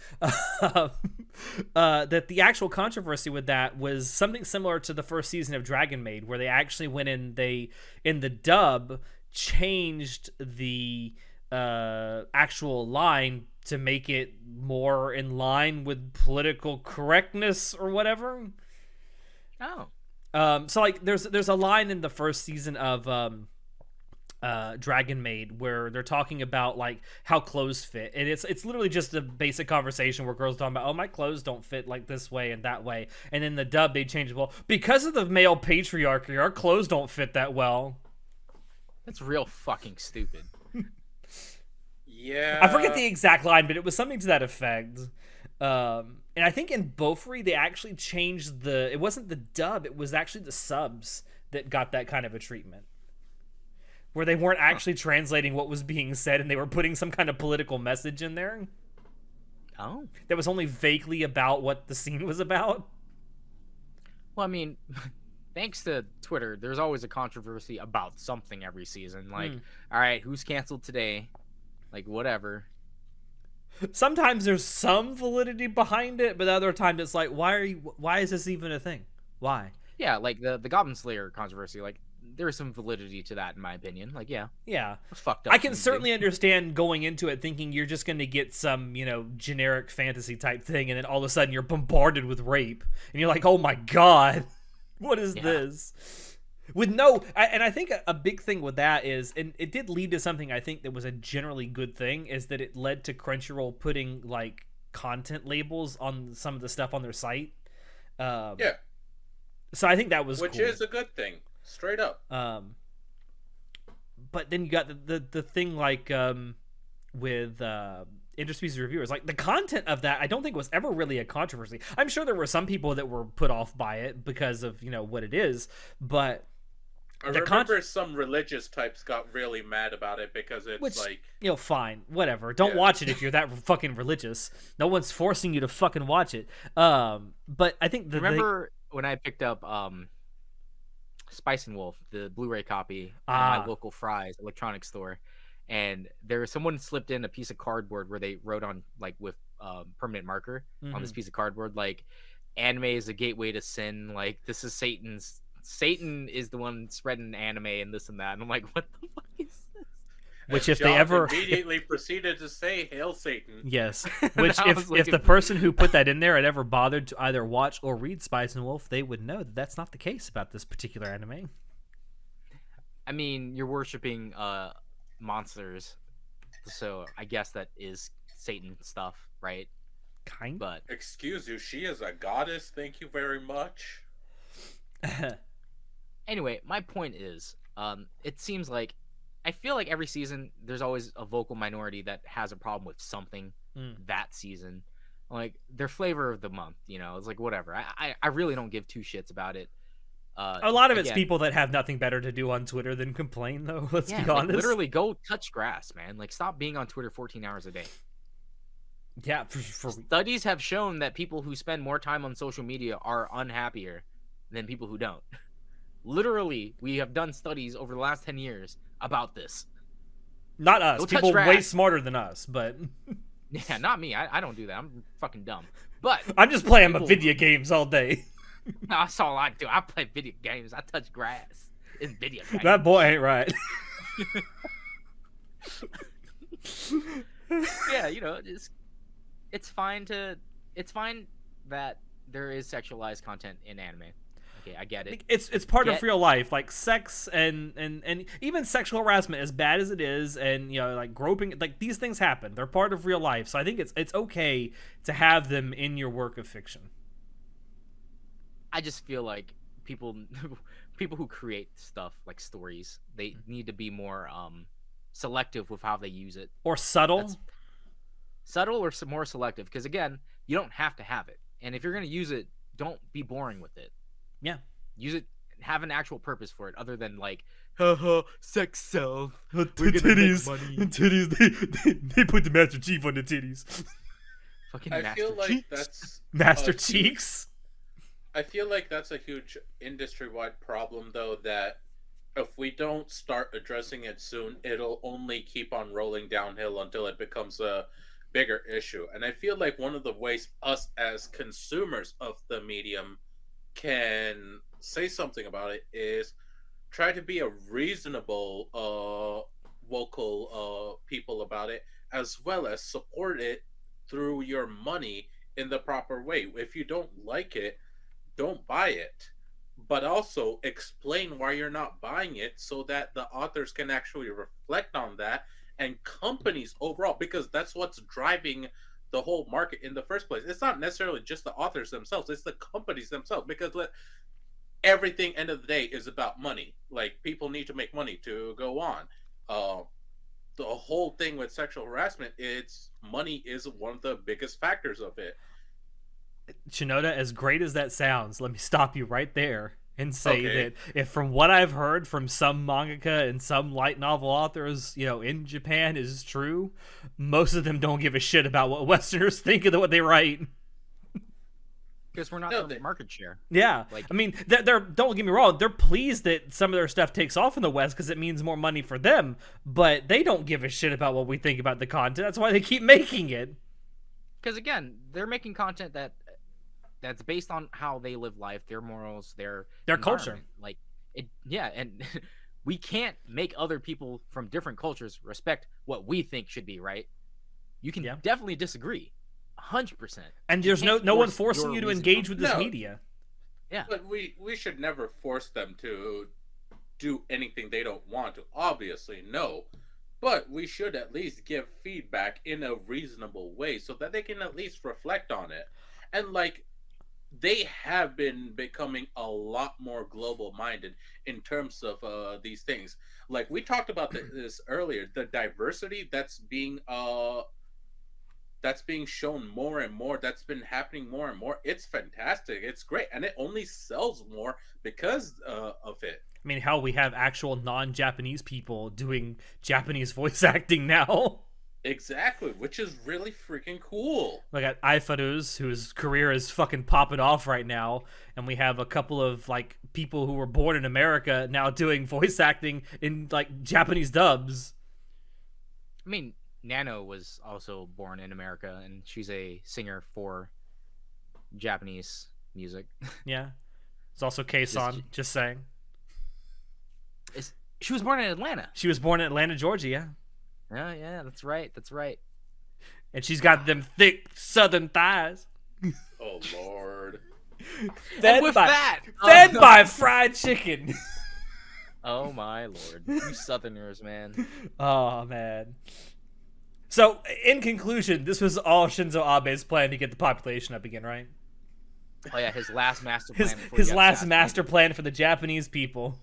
That the actual controversy with that was something similar to the first season of Dragon Maid, where they actually went in in the dub changed the actual line to make it more in line with political correctness or whatever. Oh. So like there's a line in the first season of Dragon Maid where they're talking about like how clothes fit, and it's literally just a basic conversation where girls talking about, oh, my clothes don't fit like this way and that way, and in the dub they change it, well, because of the male patriarchy our clothes don't fit that well. That's real fucking stupid. Yeah. I forget the exact line, but it was something to that effect. And I think in Beaufry they actually changed it wasn't the dub, it was actually the subs that got that kind of a treatment, where they weren't actually translating what was being said and they were putting some kind of political message in there Oh. that was only vaguely about what the scene was about. Well, I mean, thanks to Twitter, there's always a controversy about something every season. Like, all right, who's canceled today? Like, whatever. Sometimes there's some validity behind it, but other times it's like, why is this even a thing? Why? Yeah, like the Goblin Slayer controversy. Like, there is some validity to that, in my opinion. Like, yeah, Yeah. it's fucked up. I can certainly understand going into it thinking you're just going to get some, generic fantasy type thing, and then all of a sudden you're bombarded with rape, and you're like, oh my god, what is this? And I think a big thing with that is, and it did lead to something I think that was a generally good thing, is that it led to Crunchyroll putting like content labels on some of the stuff on their site. Yeah. So I think that was Which cool. is a good thing. Straight up. But then you got the thing like with interspecies reviewers, like the content of that I don't think was ever really a controversy. I'm sure there were some people that were put off by it because of what it is, but I remember some religious types got really mad about it because it's like, fine, whatever. Don't watch it if you're that fucking religious. No one's forcing you to fucking watch it. But I think remember when I picked up Spice and Wolf, the Blu-ray copy at my local Fry's electronics store, and someone slipped in a piece of cardboard where they wrote on like with permanent marker on this piece of cardboard, like, anime is a gateway to sin, like this is Satan is the one spreading anime and this and that, and I'm like, what the fuck is this? Which and if they John ever immediately proceeded to say, "Hail Satan!" Yes, which I was if the person who put that in there had ever bothered to either watch or read Spice and Wolf, they would know that that's not the case about this particular anime. I mean, you're worshiping monsters, so I guess that is Satan stuff, right? Kind. But Excuse you, she is a goddess. Thank you very much. anyway, my point is, it seems like I feel like every season there's always a vocal minority that has a problem with something that season. Like their flavor of the month, it's like whatever. I really don't give two shits about it. A lot of it's people that have nothing better to do on Twitter than complain, though. Let's be honest. Like, literally, go touch grass, man. Like, stop being on Twitter 14 hours a day. Yeah, Studies have shown that people who spend more time on social media are unhappier than people who don't. Literally, we have done studies over the last 10 years about this. Not us. Go touch People grass. way smarter than us, but Yeah, not me. I don't do that. I'm fucking dumb. But I'm just playing my video games all day. that's all I do. I play video games. I touch grass. It's video games. That boy ain't right. Yeah, it's fine that there is sexualized content in anime. Okay, I get it. It's part of real life, like sex and even sexual harassment, as bad as it is, and like groping, like these things happen. They're part of real life, so I think it's okay to have them in your work of fiction. I just feel like people who create stuff like stories, they need to be more selective with how they use it. Or subtle. Subtle or more selective, because again, you don't have to have it. And if you're going to use it, don't be boring with it. Yeah. Use it, have an actual purpose for it other than like Haha, sex self. We're gonna make Titties, money. titties. They put the Master Chief on the titties. Fucking I Master feel like Chiefs. that's Master a huge- Cheeks. I feel like that's a huge industry-wide problem, though, that if we don't start addressing it soon, it'll only keep on rolling downhill until it becomes a bigger issue. And I feel like one of the ways us as consumers of the medium can say something about it is try to be a reasonable vocal people about it, as well as support it through your money in the proper way. If you don't like it, don't buy it, but also explain why you're not buying it so that the authors can actually reflect on that, and companies overall, because that's what's driving the whole market in the first place. It's not necessarily just the authors themselves, it's the companies themselves, because everything end of the day is about money. Like, people need to make money to go on. The whole thing with sexual harassment, it's money is one of the biggest factors of it. Shinoda, as great as that sounds, let me stop you right there and say Okay. that if from what I've heard from some mangaka and some light novel authors, in Japan is true, most of them don't give a shit about what Westerners think of what they write. Because we're not No, the they- market share. Yeah, Like- I mean, they're don't get me wrong, they're pleased that some of their stuff takes off in the West because it means more money for them, but they don't give a shit about what we think about the content. That's why they keep making it. Because again, they're making content that's based on how they live life, their morals, their culture. environment. Like it, yeah, and we can't make other people from different cultures respect what we think should be right. You can Yeah. definitely disagree, 100%. And You there's can't no one force forcing your you to reasons engage on with this No. media. Yeah, But we should never force them to do anything they don't want to. Obviously, no. But we should at least give feedback in a reasonable way so that they can at least reflect on it. And like, they have been becoming a lot more global minded in terms of these things. Like, we talked about this earlier, the diversity that's being shown more and more, that's been happening more and more. It's fantastic, it's great, and it only sells more because of it. I mean, hell, we have actual non-Japanese people doing Japanese voice acting now. Exactly, which is really freaking cool. We got Aifaruz, whose career is fucking popping off right now, and we have a couple of like people who were born in America now doing voice acting in like Japanese dubs. I mean, Nano was also born in America, and she's a singer for Japanese music. Yeah, it's also K-san. Just saying, She was born in Atlanta. she was born in Atlanta, Georgia. Yeah, Yeah, that's right. That's right. and she's got them thick Southern thighs. Oh Lord. Fed and with by, that, fed by fried chicken. oh my lord, you Southerners, man. Oh man. So, in conclusion, this was all Shinzo Abe's plan to get the population up again, right? Oh yeah, his last master plan. before he His got last assassinated. master plan for the Japanese people.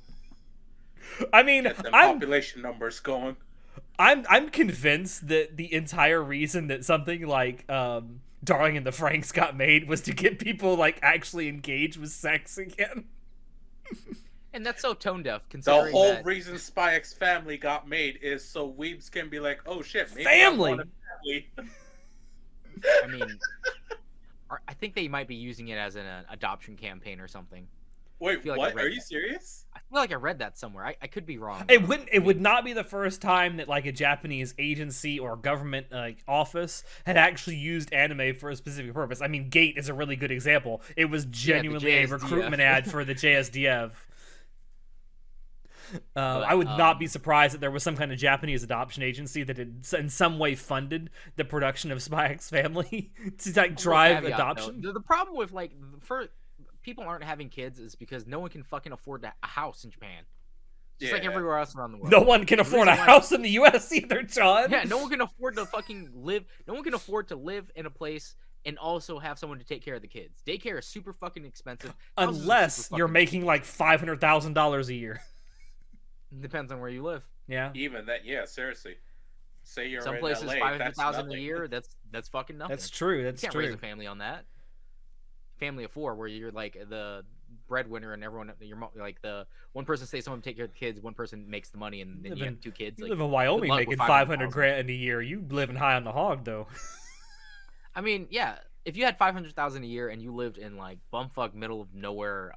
I mean, Get them I'm population numbers going. convinced that the entire reason that something like Darling in the Franxx got made was to get people like actually engaged with sex again. And that's so tone deaf. The Considering whole that, reason Spy X Family got made is so weebs can be like, oh shit, maybe Family! I want a family. I mean, I think they might be using it as an adoption campaign or something. Wait, feel like what? I read Are you that. serious? I feel like I read that somewhere. I could be wrong. It would not be the first time that like a Japanese agency or government like office had actually used anime for a specific purpose. I mean, Gate is a really good example. It was genuinely a JSDF. recruitment ad for the JSDF. I would not be surprised that there was some kind of Japanese adoption agency that had in some way funded the production of Spy X Family to like drive Caveat, adoption. though, the problem with like for people aren't having kids is because no one can fucking afford a house in Japan. Just like Yeah. everywhere else around the world. No one can afford a reason why- house in the U.S. either, John. Yeah, no one can afford to fucking live. No one can afford to live in a place and also have someone to take care of the kids. Daycare is super fucking expensive. Houses are Unless super you're fucking- making like $500,000 a year. Depends on where you live. Yeah, Even that, yeah, seriously. Say you're Some in places LA, 500,000 a nothing. year. That's fucking nothing. that's true. You That's can't true. raise a family on that. Family of four, where you're like breadwinner and everyone like the one person stays home and take care of the kids, one person makes the money, and then you have 2 kids. You Like, live in Wyoming good luck making with 500 $500,000. grand a year. You living high on the hog though. I mean, yeah, if you had 500,000 a year and you lived in like bumfuck middle of nowhere,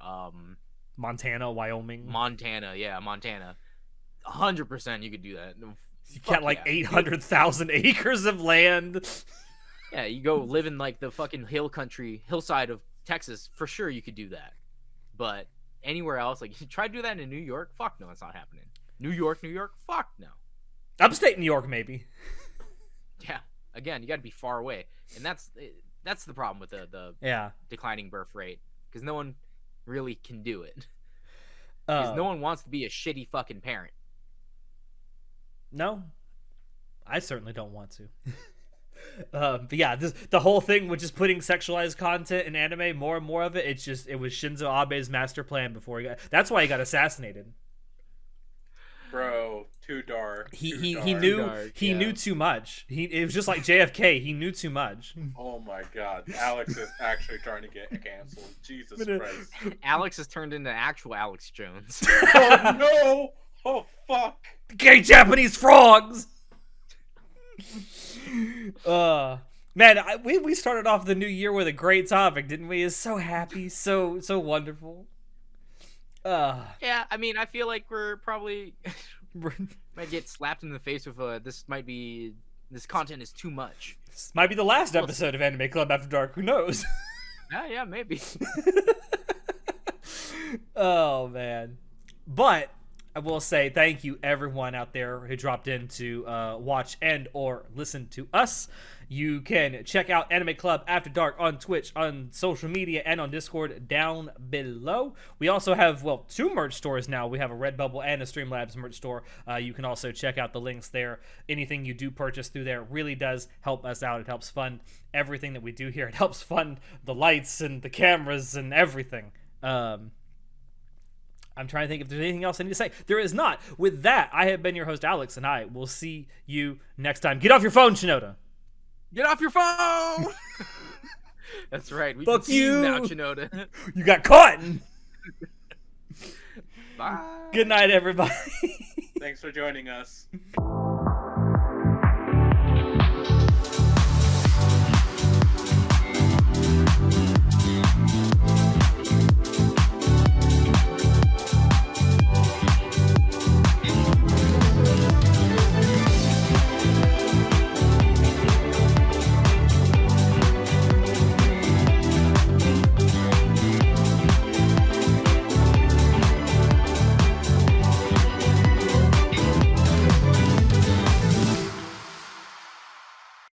Montana, Wyoming, Montana, 100% you could do that. you Fuck got like yeah. 800,000 acres of land. Yeah, you go live in like the fucking hillside of Texas, for sure you could do that. But anywhere else, like you try to do that in New York, fuck no, it's not happening. New York, fuck no. Upstate New York, maybe. Yeah, again, you got to be far away, and that's the problem with the Yeah. declining birth rate, because no one really can do it. Because no one wants to be a shitty fucking parent. No, I certainly don't want to. But yeah, the whole thing with just putting sexualized content in anime, more and more of it, it was Shinzo Abe's master plan before he got. That's why he got assassinated. Bro, too dark. He Yeah. knew too much. It was just like JFK. He knew too much. Oh my god, Alex is actually trying to get canceled. Jesus Christ. Alex has turned into actual Alex Jones. Oh no! Oh fuck! Gay Japanese frogs. Man, we started off the new year with a great topic, didn't we? It's so happy, so wonderful. Yeah, I mean, I feel like we're probably might get slapped in the face with this content is too much. This might be the last episode of Anime Club After Dark. Who knows? Yeah, maybe. Oh man, but I will say thank you everyone out there who dropped in to watch and or listen to us. You can check out Anime Club After Dark on Twitch, on social media, and on Discord down below. We also have, 2 merch stores now. We have a Redbubble and a Streamlabs merch store. You can also check out the links there. Anything you do purchase through there really does help us out. It helps fund everything that we do here. It helps fund the lights and the cameras and everything. I'm trying to think if there's anything else I need to say. There is not. With that, I have been your host, Alex, and I will see you next time. Get off your phone, Shinoda. Get off your phone! That's right. We Fuck can see you you now, Shinoda. You got caught. Bye. Good night, everybody. Thanks for joining us.